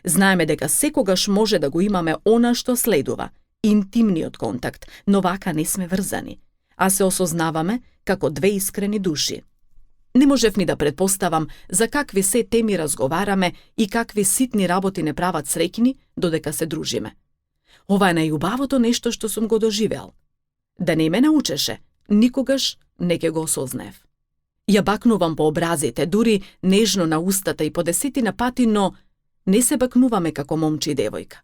Знаеме дека секогаш може да го имаме она што следува, интимниот контакт, но вака не сме врзани, а се осознаваме како две искрени души. Не можев ни да предпоставам за какви се теми разговараме и какви ситни работи не прават среќни додека се дружиме. Ова е најубавото нешто што сум го доживеал. Да не ме научеше, никогаш не ќе го осознаев. Ја бакнувам по образите, дури нежно на устата и по десетина пати, но не се бакнуваме како момче и девојка.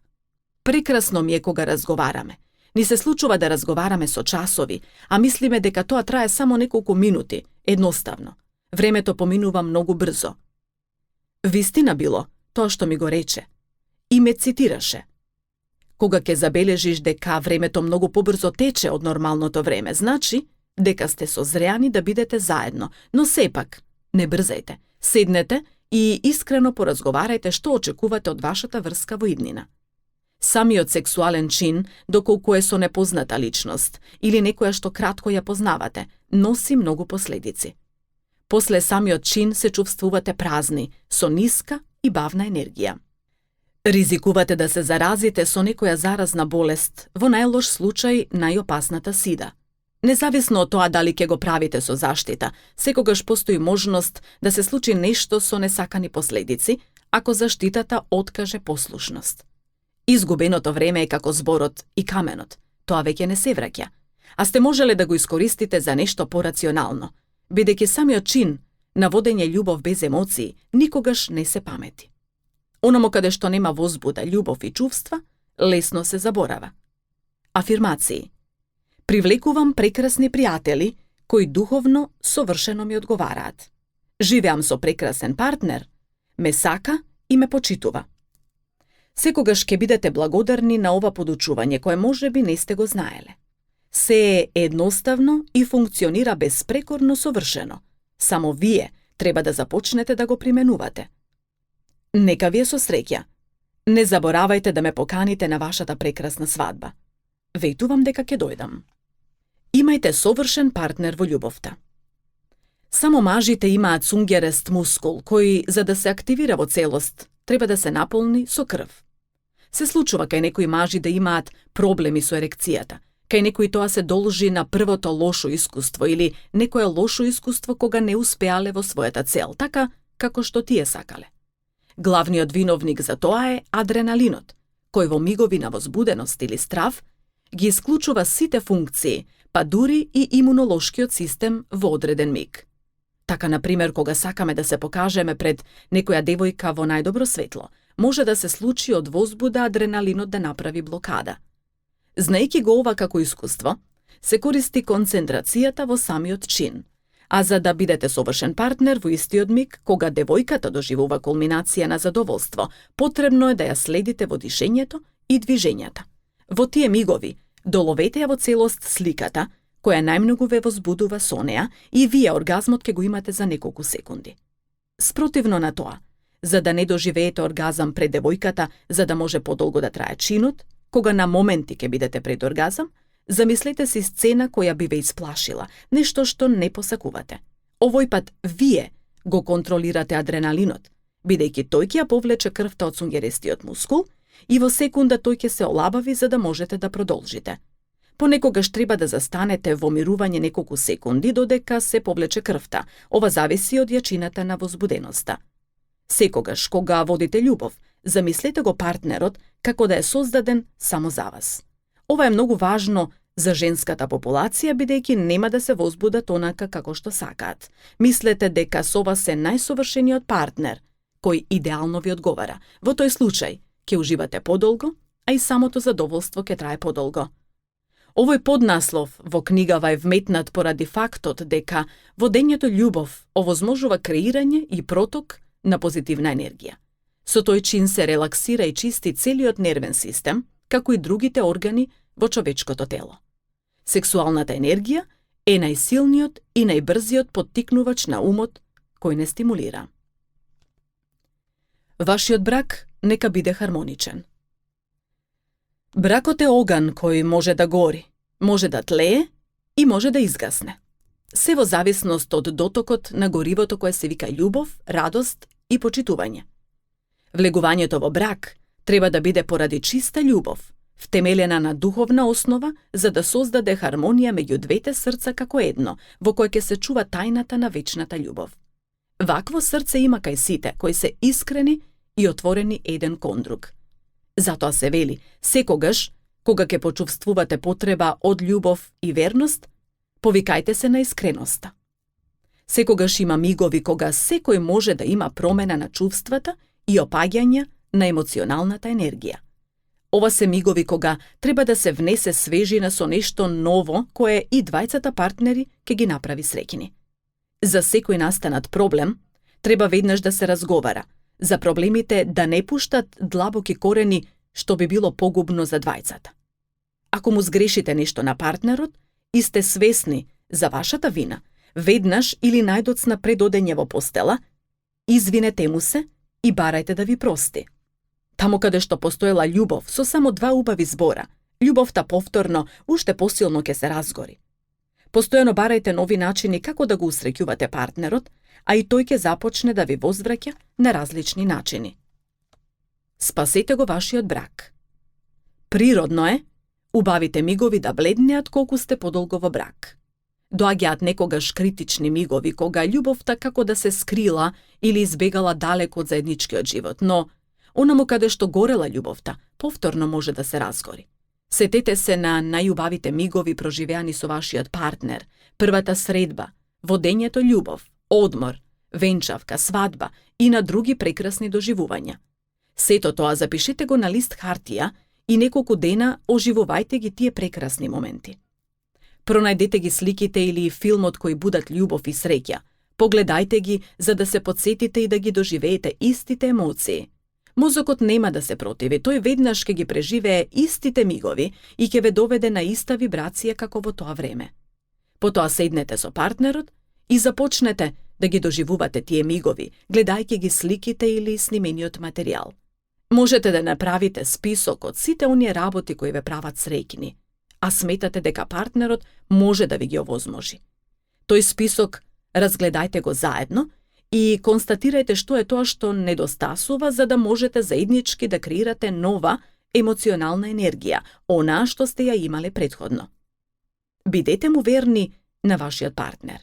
Прекрасно ми е кога разговараме. Ни се случува да разговараме со часови, а мислиме дека тоа трае само неколку минути, едноставно. Времето поминува многу брзо. Вистина било тоа што ми го рече. И ме цитираше. Кога ќе забележиш дека времето многу побрзо тече од нормалното време, значи дека сте созреани да бидете заедно, но сепак не брзајте. Седнете и искрено поразговарајте што очекувате од вашата врска во иднина. Самиот сексуален чин, доколку е со непозната личност или некоја што кратко ја познавате, носи многу последици. После самиот чин се чувствувате празни, со ниска и бавна енергија. Ризикувате да се заразите со некоја заразна болест, во најлош случај најопасната сида. Независно од тоа дали ќе го правите со заштита, секогаш постои можност да се случи нешто со несакани последици, ако заштитата откаже послушност. Изгубеното време е како зборот и каменот, тоа веќе не се враќа, а сте можеле да го искористите за нешто порационално, бидејќи самиот чин на водење љубов без емоции никогаш не се памети. Онамо каде што нема возбуда, љубов и чувства, лесно се заборава. Афирмации. Привлекувам прекрасни пријатели кои духовно совршено ми одговараат. Живеам со прекрасен партнер, ме сака и ме почитува. Секогаш ќе бидете благодарни на ова подучување кое можеби не сте го знаеле. Се е едноставно и функционира безпрекорно совршено. Само вие треба да започнете да го применувате. Нека ви е со среќа. Не заборавајте да ме поканите на вашата прекрасна свадба. Ветувам дека ќе дојдам. Имајте совршен партнер во љубовта. Само мажите имаат цунгерест мускул, кој, за да се активира во целост, треба да се наполни со крв. Се случува кај некои мажи да имаат проблеми со ерекцијата, кај некои тоа се должи на првото лошо искуство или некое лошо искуство кога не успеале во својата цел, така како што тие сакале. Главниот виновник за тоа е адреналинот, кој во мигови на возбуденост или страв ги исклучува сите функции, па дури и имунолошкиот систем во одреден миг. Така, например, кога сакаме да се покажеме пред некоја девојка во најдобро светло, може да се случи од возбуда адреналинот да направи блокада. Знаејќи го ова како искуство, се користи концентрацијата во самиот чин, а за да бидете совршен партнер во истиот миг, кога девојката доживува кулминација на задоволство, потребно е да ја следите во дишењето и движењата. Во тие мигови, доловете ја во целост сликата, која најмногу ве возбудува со неа и вие оргазмот ќе го имате за неколку секунди. Спротивно на тоа, за да не доживеете оргазам пред девојката, за да може подолго да трае чинот, кога на моменти ќе бидете пред оргазам, замислете си сцена која би ве исплашила, нешто што не посакувате. Овој пат вие го контролирате адреналинот, бидејќи тој ќе ја повлече крвта од цунгерестиот мускул и во секунда тој ќе се олабави за да можете да продолжите. Понекогаш треба да застанете во мирување неколку секунди додека се повлече крвта. Ова зависи од јачината на возбуденоста. Секогаш кога водите љубов, замислете го партнерот како да е создаден само за вас. Ова е многу важно за женската популација, бидејќи нема да се возбудат онака како што сакаат. Мислете дека со вас е најсовршениот партнер, кој идеално ви одговара. Во тој случај ќе уживате подолго, а и самото задоволство ќе трае подолго. Овој поднаслов во книгава е вметнат поради фактот дека водењето љубов овозможува креирање и проток на позитивна енергија. Со тој чин се релаксира и чисти целиот нервен систем, како и другите органи во човечкото тело. Сексуалната енергија е најсилниот и најбрзиот поттикнувач на умот кој не стимулира. Вашиот брак нека биде хармоничен. Бракот е оган кој може да гори, може да тлее и може да изгасне. Се во зависност од дотокот на горивото кое се вика љубов, радост и почитување. Влегувањето во брак треба да биде поради чиста љубов, втемелена на духовна основа, за да создаде хармонија меѓу двете срца како едно, во кое ќе се чува тајната на вечната љубов. Вакво срце има кај сите, кои се искрени и отворени еден кон друг. Затоа се вели, секогаш, кога ќе почувствувате потреба од љубов и верност, повикајте се на искреноста. Секогаш има мигови кога секој може да има промена на чувствата и опаѓање на емоционалната енергија. Ова се мигови кога треба да се внесе свежина со нешто ново кое и двајцата партнери ќе ги направи среќни. За секој настанат проблем, треба веднаш да се разговара, за проблемите да не пуштат длабоки корени што би било погубно за двајцата. Ако му сгрешите нешто на партнерот и сте свесни за вашата вина, веднаш или најдоцна пред одење во постела, извинете му се и барајте да ви прости. Таму каде што постоела љубов со само два убави збора, љубовта повторно уште посилно ќе се разгори. Постојано барајте нови начини како да го усреќувате партнерот, а и тој ќе започне да ви возвраќа на различни начини. Спасете го вашиот брак. Природно е убавите мигови да бледнеат колку сте подолго во брак. Доаѓаат некогаш критични мигови кога љубовта како да се скрила или избегала далеку од заедничкиот живот, но онаму каде што горела љубовта, повторно може да се разгори. Сетете се на најубавите мигови проживеани со вашиот партнер, првата средба, водењето љубов, одмор, венчавка, свадба и на други прекрасни доживувања. Сето тоа запишете го на лист хартија и неколку дена оживувајте ги тие прекрасни моменти. Пронајдете ги сликите или филмот кои будат љубов и среќа. Погледајте ги за да се потсетите и да ги доживеете истите емоции. Мозокот нема да се противи, тој веднаш ќе ги преживее истите мигови и ќе ве доведе на иста вибрација како во тоа време. Потоа седнете со партнерот и започнете да ги доживувате тие мигови, гледајќи ги сликите или снимениот материјал. Можете да направите список од сите оние работи кои ве прават среќни, а сметате дека партнерот може да ви ги овозможи. Тој список разгледајте го заедно и констатирајте што е тоа што недостасува за да можете заеднички да креирате нова емоционална енергија, онаа што сте ја имале претходно. Бидете му верни на вашиот партнер.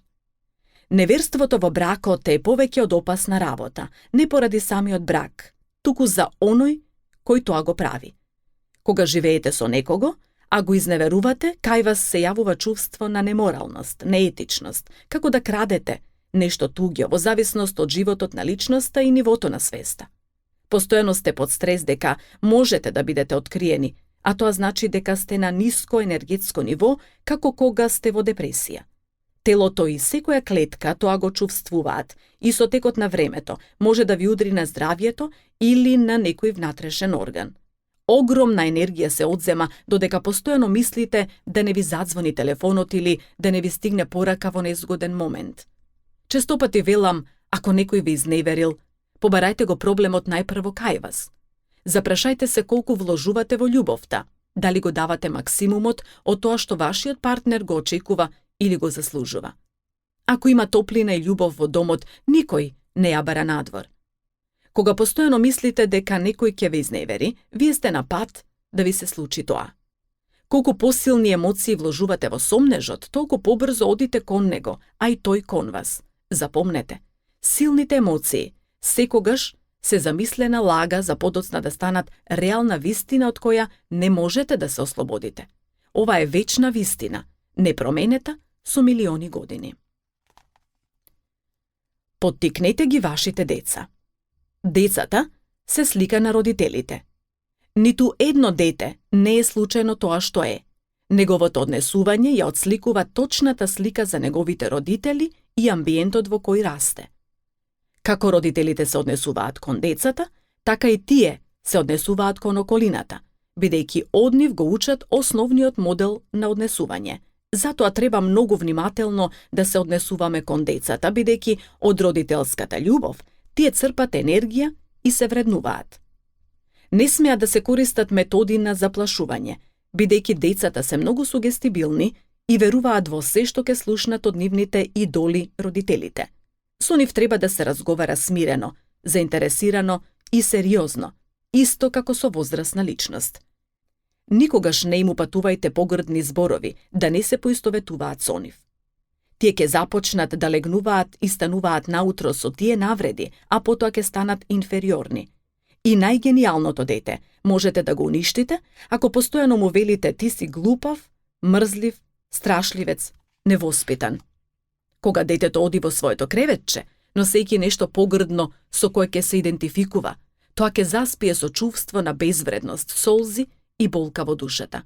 Неверството во бракот е повеќе од опасна работа, не поради самиот брак, туку за оној кој тоа го прави. Кога живеете со некого, а го изневерувате, кај вас се јавува чувство на неморалност, неетичност, како да крадете нешто туѓо во зависност од животот на личноста и нивото на свеста. Постојано сте под стрес дека можете да бидете откриени, а тоа значи дека сте на ниско енергетско ниво, како кога сте во депресија. Телото и секоја клетка тоа го чувствуваат и со текот на времето може да ви удри на здравјето или на некој внатрешен орган. Огромна енергија се одзема додека постојано мислите да не ви задзвони телефонот или да не ви стигне порака во незгоден момент. Често пати велам, ако некој ви изневерил, побарајте го проблемот најпрво кај вас. Запрашајте се колку вложувате во љубовта, дали го давате максимумот од тоа што вашиот партнер го очекува или го заслужува. Ако има топлина и љубов во домот, никој не ја бара надвор. Кога постојано мислите дека некој ќе ве изневери, вие сте на пат да ви се случи тоа. Колку посилни емоции вложувате во сомнежот, толку побрзо одите кон него, а и тој кон вас. Запомнете, силните емоции секогаш се замислена лага за подоцна да станат реална вистина од која не можете да се ослободите. Ова е вечна вистина, непроменета со милиони години. Поттикнете ги вашите деца. Децата се слика на родителите. Ниту едно дете не е случајно тоа што е. Неговото однесување ја отсликува точната слика за неговите родители и амбиентот во кој расте. Како родителите се однесуваат кон децата, така и тие се однесуваат кон околината, бидејќи од нив го учат основниот модел на однесување. Затоа треба многу внимателно да се однесуваме кон децата, бидејќи од родителската љубов тие црпат енергија и се вреднуваат. Не смеат да се користат методи на заплашување, бидејќи децата се многу сугестибилни и веруваат во се што ќе слушнат од нивните идоли родителите. Со нив треба да се разговара смирено, заинтересирано и сериозно, исто како со возрасна личност. Никогаш не им упатувајте погрдни зборови, да не се поистоветуваат со нив. Тие ќе започнат да легнуваат и стануваат наутро со тие навреди, а потоа ќе станат инфериорни. И најгениалното дете можете да го уништите ако постојано му велите ти си глупав, мрзлив, страшливец, невоспитан. Кога детето оди во своето креветче, носејќи нешто погрдно со кое ќе се идентификува, тоа ќе заспие со чувство на безвредност, солзи и болка во душата.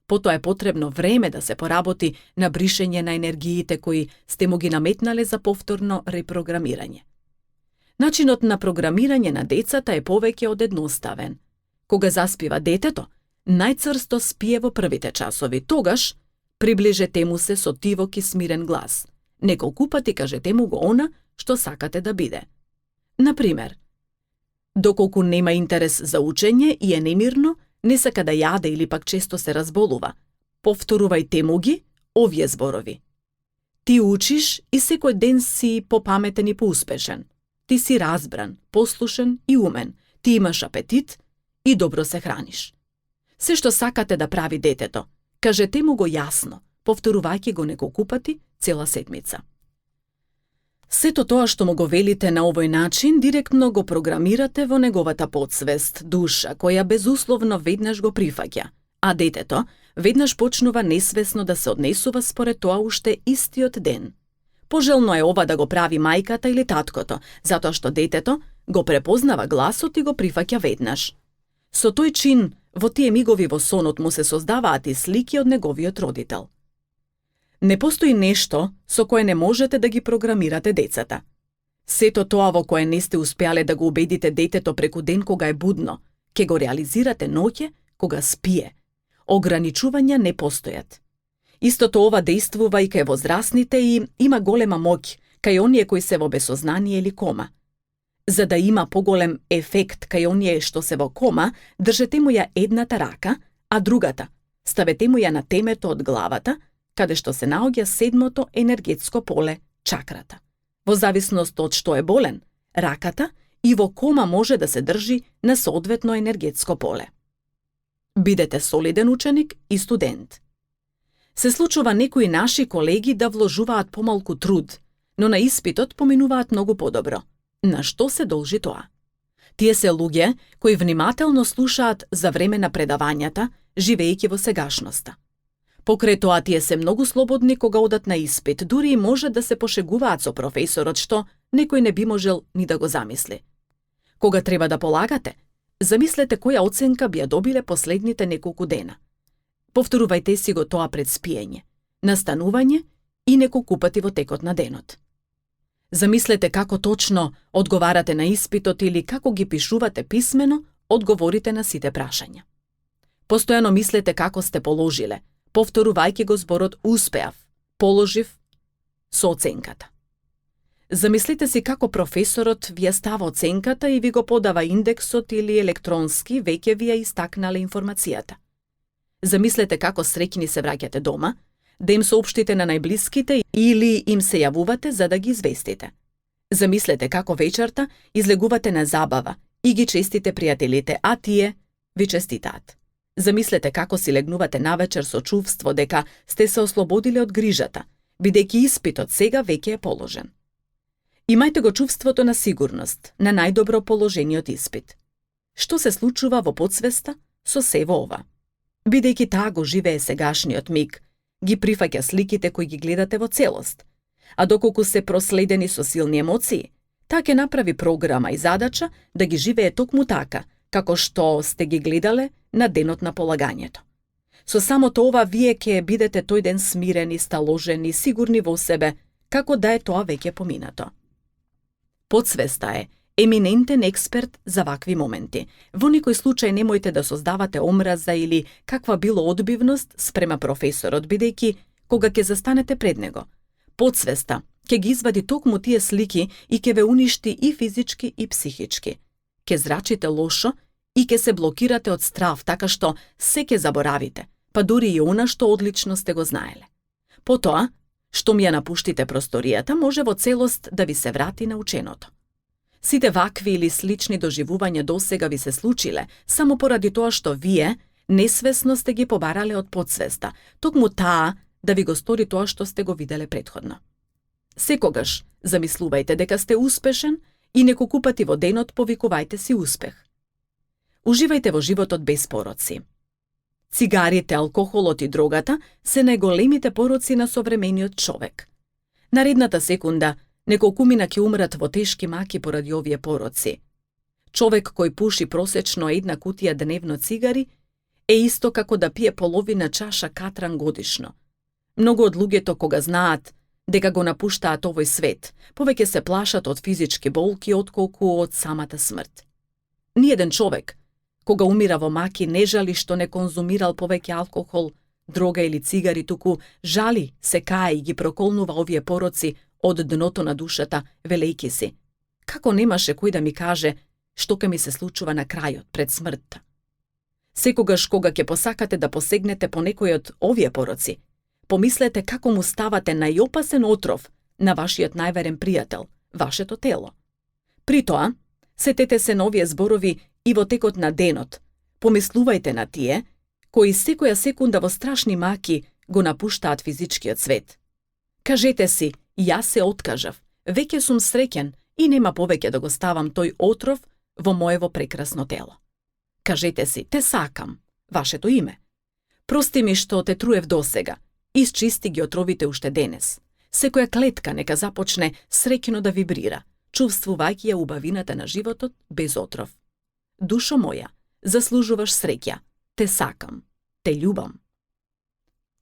Потоа е потребно време да се поработи на бришење на енергиите кои сте му ги наметнале за повторно репрограмирање. Начинот на програмирање на децата е повеќе од едноставен. Кога заспива детето, најцрсто спие во првите часови, тогаш приближете му се со тивок и смирен глас. Неколку пати кажете му го она што сакате да биде. Например, доколку нема интерес за учење и е немирно, не сака да јаде или пак често се разболува, повторувајте му ги овие зборови. Ти учиш и секој ден си попаметен и поуспешен. Ти си разбран, послушен и умен. Ти имаш апетит и добро се храниш. Се што сакате да прави детето, кажете му го јасно, повторувајќи го неколку пати цела седмица. Сето тоа што му го велите на овој начин, директно го програмирате во неговата подсвест, душа, која безусловно веднаш го прифаќа, а детето веднаш почнува несвесно да се однесува според тоа уште истиот ден. Пожелно е ова да го прави мајката или таткото, затоа што детето го препознава гласот и го прифаќа веднаш. Со тој чин, во тие мигови во сонот му се создаваат и слики од неговиот родител. Не постои нешто со кое не можете да ги програмирате децата. Сето тоа во кое не сте успеале да го убедите детето преку ден кога е будно, ќе го реализирате ноќе кога спие. Ограничувања не постојат. Истото ова действува и кај возрастните и има голема моќ кај оние кои се во безсознание или кома. За да има поголем ефект кај оние што се во кома, држете му ја едната рака, а другата ставете му ја на темето од главата, каде што се наоѓа седмото енергетско поле, чакрата. Во зависност од што е болен, раката и во кома може да се држи на соодветно енергетско поле. Бидете солиден ученик и студент. Се случува некои наши колеги да вложуваат помалку труд, но на испитот поминуваат многу подобро. На што се должи тоа? Тие се луѓе кои внимателно слушаат за време на предавањата, живеејќи во сегашноста. Покрај тоа тие се многу слободни кога одат на испит, дури и може да се пошегуваат со професорот што некој не би можел ни да го замисли. Кога треба да полагате, замислете која оценка би ја добиле последните неколку дена. Повторувајте си го тоа пред спиење, настанување и неколку пати во текот на денот. Замислете како точно одговарате на испитот или како ги пишувате писмено одговорите на сите прашања. Постојано мислете како сте положиле, повторувајќи го зборот успеав, положив со оценката. Замислете си како професорот ви ја става оценката и ви го подава индексот или електронски, веќе ви ја истакнале информацијата. Замислете како среќни се враќате дома, да им соопштите на најблиските или им се јавувате за да ги известите. Замислете како вечерта излегувате на забава и ги честите пријателите, а тие ви честитаат. Замислете како си легнувате навечер со чувство дека сте се ослободиле од грижата, бидејќи испитот сега веќе е положен. Имајте го чувството на сигурност, на најдобро положениот испит. Што се случува во подсвеста со се во ова? Бидејќи таа го живее сегашниот миг, ги прифаќа сликите кои ги гледате во целост, а доколку се проследени со силни емоции, таа ќе направи програма и задача да ги живее токму така, како што сте ги гледале на денот на полагањето. Со самото ова вие ќе бидете тој ден смирени, сталожени, сигурни во себе, како да е тоа веќе поминато. Подсвеста е еминентен експерт за вакви моменти. Во никој случај немојте да создавате омраза или каква било одбивност спрема професорот, бидејќи кога ќе застанете пред него, подсвеста ќе ги извади токму тие слики и ќе ве уништи и физички и психички. Ќе зрачите лошо и ќе се блокирате од страв, така што се ќе заборавите, па дури и она што одлично сте го знаеле. Потоа, што ми ја напуштите просторијата, може во целост да ви се врати наученото. Сите вакви или слични доживувања досега ви се случиле само поради тоа што вие несвесно сте ги побарале од подсвеста, токму таа да ви го стори тоа што сте го виделе претходно. Секогаш замислувајте дека сте успешен и неколку пати во денот повикувајте си успех. Уживајте во животот без пороци. Цигарите, алкохолот и дрогата се најголемите пороци на современиот човек. Наредната секунда неколкумина ќе умрат во тешки маки поради овие пороци. Човек кој пуши просечно една кутија дневно цигари е исто како да пие половина чаша катран годишно. Многу од луѓето кога знаат дека го напуштаат овој свет, повеќе се плашат од физички болки отколку од самата смрт. Ниеден човек кога умира во маки не жали што не конзумирал повеќе алкохол, дрога или цигари, туку жали, се кае и ги проколнува овие пороци од дното на душата, велејки си: како немаше кој да ми каже што ќе ми се случува на крајот, пред смртта. Секогаш кога ќе посакате да посегнете по некој од овие пороци, помислете како му ставате најопасен отров на вашиот најверен пријател, вашето тело. При тоа, сетете се на овие зборови и во текот на денот. Помислувајте на тие кои секоја секунда во страшни маки го напуштаат физичкиот свет. Кажете си: јас се откажав, веќе сум среќен и нема повеќе да го ставам тој отров во моево прекрасно тело. Кажете си: те сакам, вашето име. Прости ми што те труев досега, исчисти ги отровите уште денес. Секоја клетка нека започне среќно да вибрира, чувствувајќи ја убавината на животот без отров. Душо моја, заслужуваш среќа, те сакам, те љубам.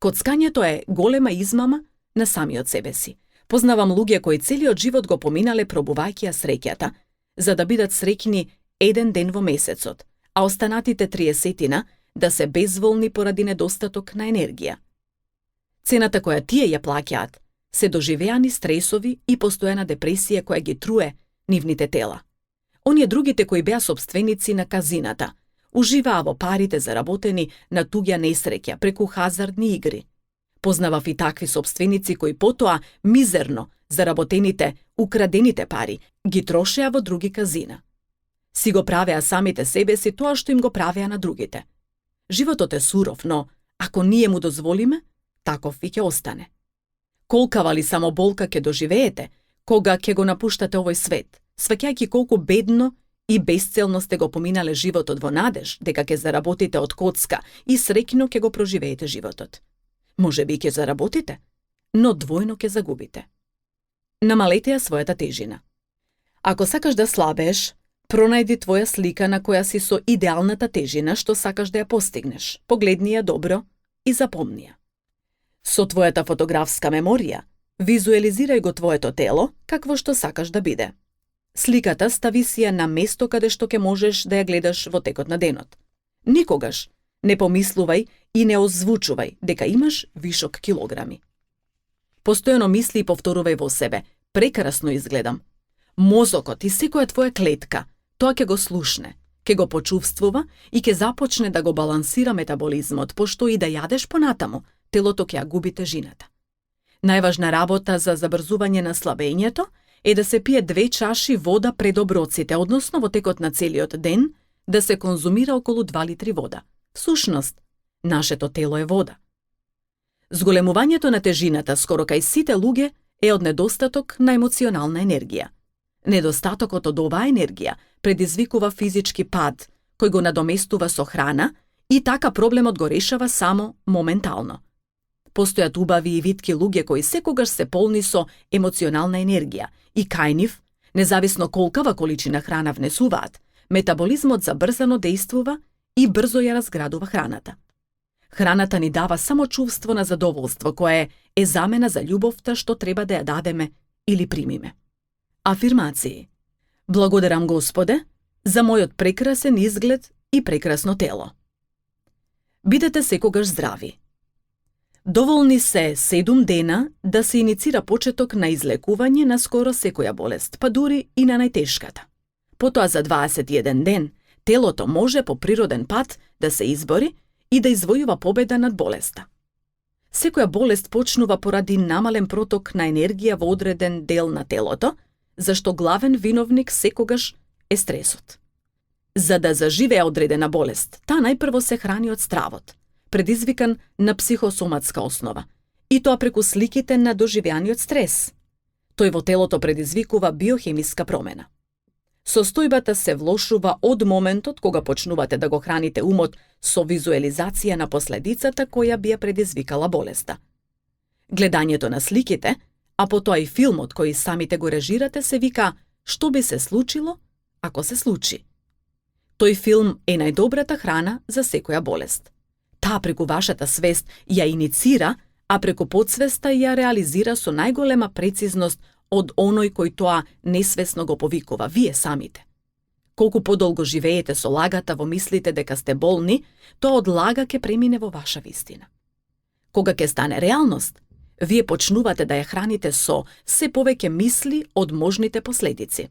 Коцкањето е голема измама на самиот себе си. Познавам луѓе кои целиот живот го поминале пробувајќи ја среќата, за да бидат среќни еден ден во месецот, а останатите 30 да се безволни поради недостаток на енергија. Цената која тие ја плаќаат се доживеани стресови и постојана депресија која ги труе нивните тела. Оние другите кои беа сопственици на казината, уживаа во парите заработени на туѓа несреќа преку хазардни игри. Познавав и такви сопственици кои потоа мизерно заработените, украдените пари ги трошеа во други казина. Си го правеа самите себе си тоа што им го правеа на другите. Животот е суров, но ако ние му дозволиме, таков и ќе остане. Колкава ли само болка ќе доживеете кога ќе го напуштате овој свет, сваќајќи колку бедно и безцелно сте го поминале животот во надеж дека ќе заработите од коцка и среќно ќе го проживеете животот. Може би ќе заработите, но двојно ќе загубите. Намалете ја својата тежина. Ако сакаш да слабееш, пронајди твоја слика на која си со идеалната тежина што сакаш да ја постигнеш. Погледни ја добро и запомни ја. Со твојата фотографска меморија, визуелизирај го твоето тело какво што сакаш да биде. Сликата стави си ја на место каде што ќе можеш да ја гледаш во текот на денот. Никогаш не помислувај и не озвучувај дека имаш вишок килограми. Постојано мисли и повторувај во себе: прекрасно изгледам. Мозокот и секоја твоја клетка тоа ќе го слушне, ќе го почувствува и ќе започне да го балансира метаболизмот, пошто и да јадеш понатаму, телото ќе ја губи тежината. Најважна работа за забрзување на слабењето е да се пие 2 чаши вода пред оброците, односно во текот на целиот ден да се конзумира околу 2 литри вода. Всушност, нашето тело е вода. Зголемувањето на тежината скоро кај сите луѓе е од недостаток на емоционална енергија. Недостатокот од оваа енергија предизвикува физички пад, кој го надоместува со храна и така проблемот го решава само моментално. Постојат убави и витки луѓе кои секогаш се полни со емоционална енергија и кај нив, независно колкава количина храна внесуваат, метаболизмот забрзано действува и брзо ја разградува храната. Храната ни дава само чувство на задоволство, кое е замена за љубовта што треба да ја дадеме или примиме. Афирмации. Благодарам Господе за мојот прекрасен изглед и прекрасно тело. Бидете секогаш здрави. Доволни се 7 дена да се иницира почеток на излекување на скоро секоја болест, па дури и на најтешката. Потоа за 21 ден телото може по природен пат да се избори и да извојува победа над болеста. Секоја болест почнува поради намален проток на енергија во одреден дел на телото, зашто главен виновник секогаш е стресот. За да заживее одредена болест, таа најпрво се храни од стравот, предизвикан на психосоматска основа, и тоа преку сликите на доживеаниот стрес. Тој во телото предизвикува биохемиска промена. Состојбата се влошува од моментот кога почнувате да го храните умот со визуелизација на последицата која би ја предизвикала болеста. Гледањето на сликите, а потоа и филмот кој самите го режирате, се вика «Што би се случило ако се случи?». Тој филм е најдобрата храна за секоја болест. Таа преку вашата свест ја иницира, а преку подсвеста ја реализира со најголема прецизност од оној кој тоа несвесно го повикува, вие самите. Колку подолго живеете со лагата во мислите дека сте болни, тоа од лага ќе премине во ваша вистина. Кога ќе стане реалност, вие почнувате да ја храните со се повеќе мисли од можните последици.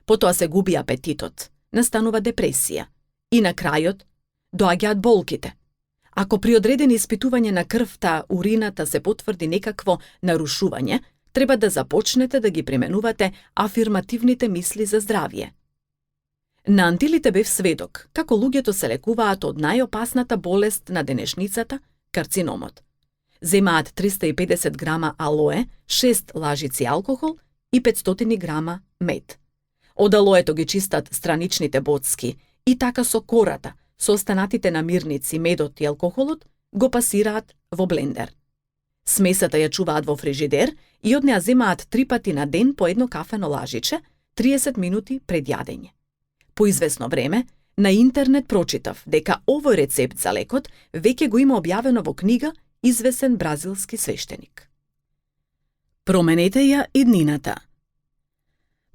Потоа се губи апетитот, настанува депресија и на крајот доаѓаат болките. Ако при одредени испитување на крвта, урината се потврди некакво нарушување, треба да започнете да ги применувате афирмативните мисли за здравје. На Антилите бев сведок како луѓето се лекуваат од најопасната болест на денешницата, карциномот. Земаат 350 грама алоe, 6 лажици алкохол и 500 грама мед. Од алоето ги чистат страничните боцки и така со кората, со останатите намирници, медот и алкохолот, го пасираат во блендер. Смесата ја чуваат во фрижидер и од неа земаат 3 пати на ден по едно кафено лажиче, 30 минути пред јадење. По извесно време, на интернет прочитав дека овој рецепт за лекот веќе го има објавено во книга извесен бразилски свештеник. Променете ја иднината.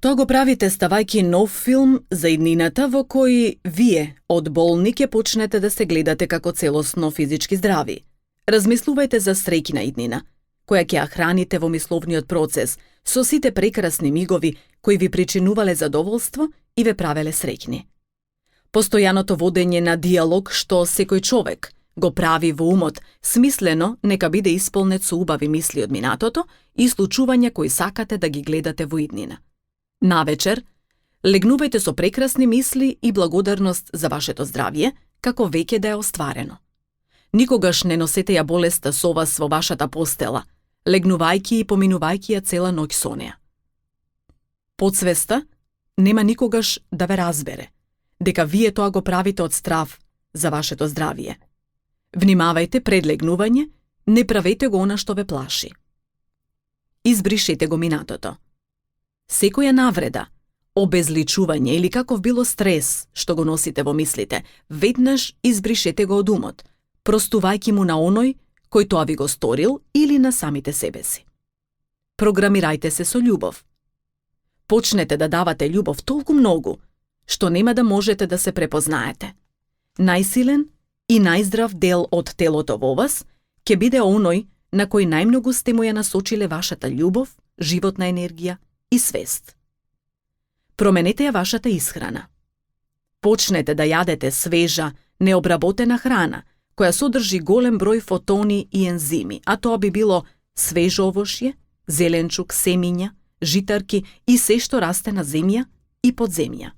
Тоа го правите ставајќи нов филм за иднината во кој вие од болни ќе почнете да се гледате како целосно физички здрави. Размислувајте за среќна иднина, која ќе ја храните во мисловниот процес со сите прекрасни мигови кои ви причинувале задоволство и ве правеле среќни. Постојаното водење на диалог што секој човек го прави во умот, смислено нека биде исполнет со убави мисли од минатото и случувања кои сакате да ги гледате во иднина. Навечер, легнувајте со прекрасни мисли и благодарност за вашето здравје, како веќе да е остварено. Никогаш не носете ја болеста со вас во вашата постела, легнувајќи и поминувајќи ја цела ноќ со неа. Подсвеста нема никогаш да ве разбере, дека вие тоа го правите од страв за вашето здравје. Внимавајте пред легнување, не правете го она што ве плаши. Избришете го минатото. Секоја навреда, обезличување или каков било стрес што го носите во мислите, веднаш избришете го од умот, простувајќи му на оној кој тоа ви го сторил или на самите себе си. Програмирајте се со љубов. Почнете да давате љубов толку многу, што нема да можете да се препознаете. Најсилен и најздрав дел од телото во вас ќе биде оној на кој најмногу сте му ја насочиле вашата љубов, животна енергија и свест. Променете ја вашата исхрана. Почнете да јадете свежа, необработена храна, која содржи голем број фотони и ензими, а тоа би било свежо овошје, зеленчук, семиња, житарки и се што расте на земја и под земја.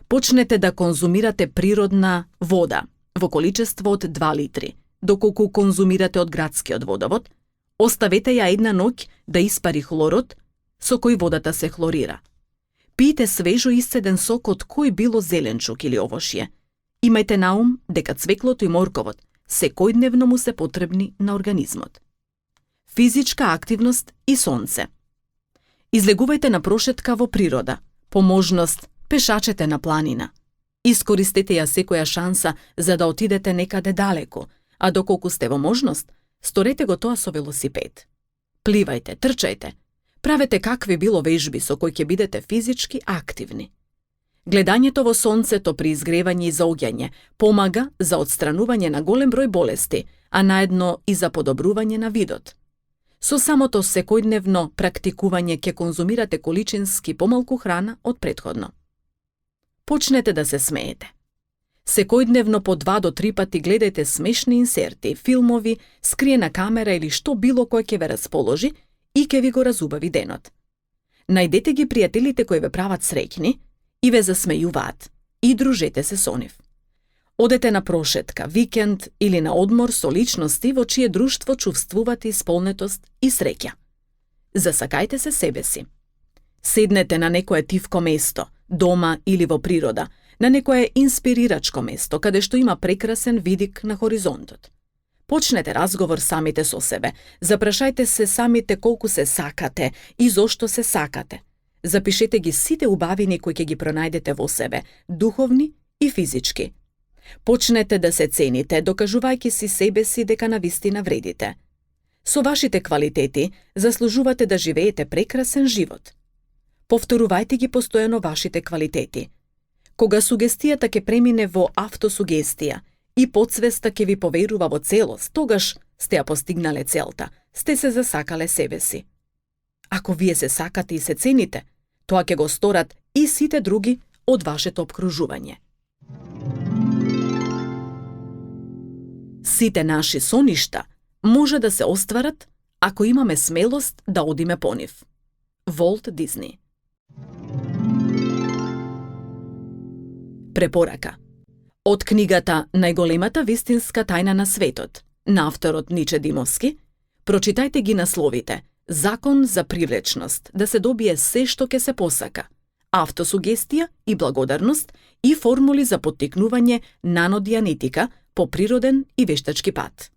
Почнете да конзумирате природна вода во количество од 2 литри, доколку конзумирате од градскиот водовод. Оставете ја една ноќ да испари хлорот, со кој водата се хлорира. Пиете свежо исцеден сок од кој било зеленчук или овошје. Имајте на ум дека цвеклото и морковот секојдневно му се потребни на организмот. Физичка активност и сонце. Излегувајте на прошетка во природа, по можност пешачете на планина. Искористете ја секоја шанса за да отидете некаде далеко, а доколку сте во можност, сторете го тоа со велосипед. Пливајте, трчајте, правете какви било вежби со кои ќе бидете физички активни. Гледањето во сонцето при изгревање и заоѓање помага за отстранување на голем број болести, а наедно и за подобрување на видот. Со самото секојдневно практикување ќе конзумирате количински помалку храна од претходно. Почнете да се смеете. Секојдневно по 2 до 3 пати гледајте смешни инсерти, филмови, скриена камера или што било кој ќе ве расположи и ќе ви го разубави денот. Најдете ги пријателите кои ве прават среќни и ве засмејуваат и дружете се со нив. Одете на прошетка, викенд или на одмор со личности во чие друштво чувствувате исполнетост и среќа. Засакајте се себе си. Седнете на некое тивко место, дома или во природа, на некое инспирирачко место, каде што има прекрасен видик на хоризонтот. Почнете разговор самите со себе, запрашајте се самите колку се сакате и зошто се сакате. Запишете ги сите убавини кои ќе ги пронајдете во себе, духовни и физички. Почнете да се цените, докажувајќи си себе си дека навистина вредите. Со вашите квалитети заслужувате да живеете прекрасен живот. Повторувајте ги постојано вашите квалитети. Кога сугестијата ќе премине во автосугестија и подсвеста ќе ви поверува во целост, тогаш сте ја постигнале целта, сте се засакале себе си. Ако вие се сакате и се цените, тоа ќе го сторат и сите други од вашето обкружување. Сите наши соништа може да се остварат ако имаме смелост да одиме по нив. Волт Дизни. Препорака. Од книгата Најголемата вистинска тајна на светот, на авторот Ниче Димовски, прочитајте ги насловите Закон за привлечност, да се добие се што ќе се посака, Автосугестија и благодарност и формули за поттикнување нанодианетика по природен и вештачки пат.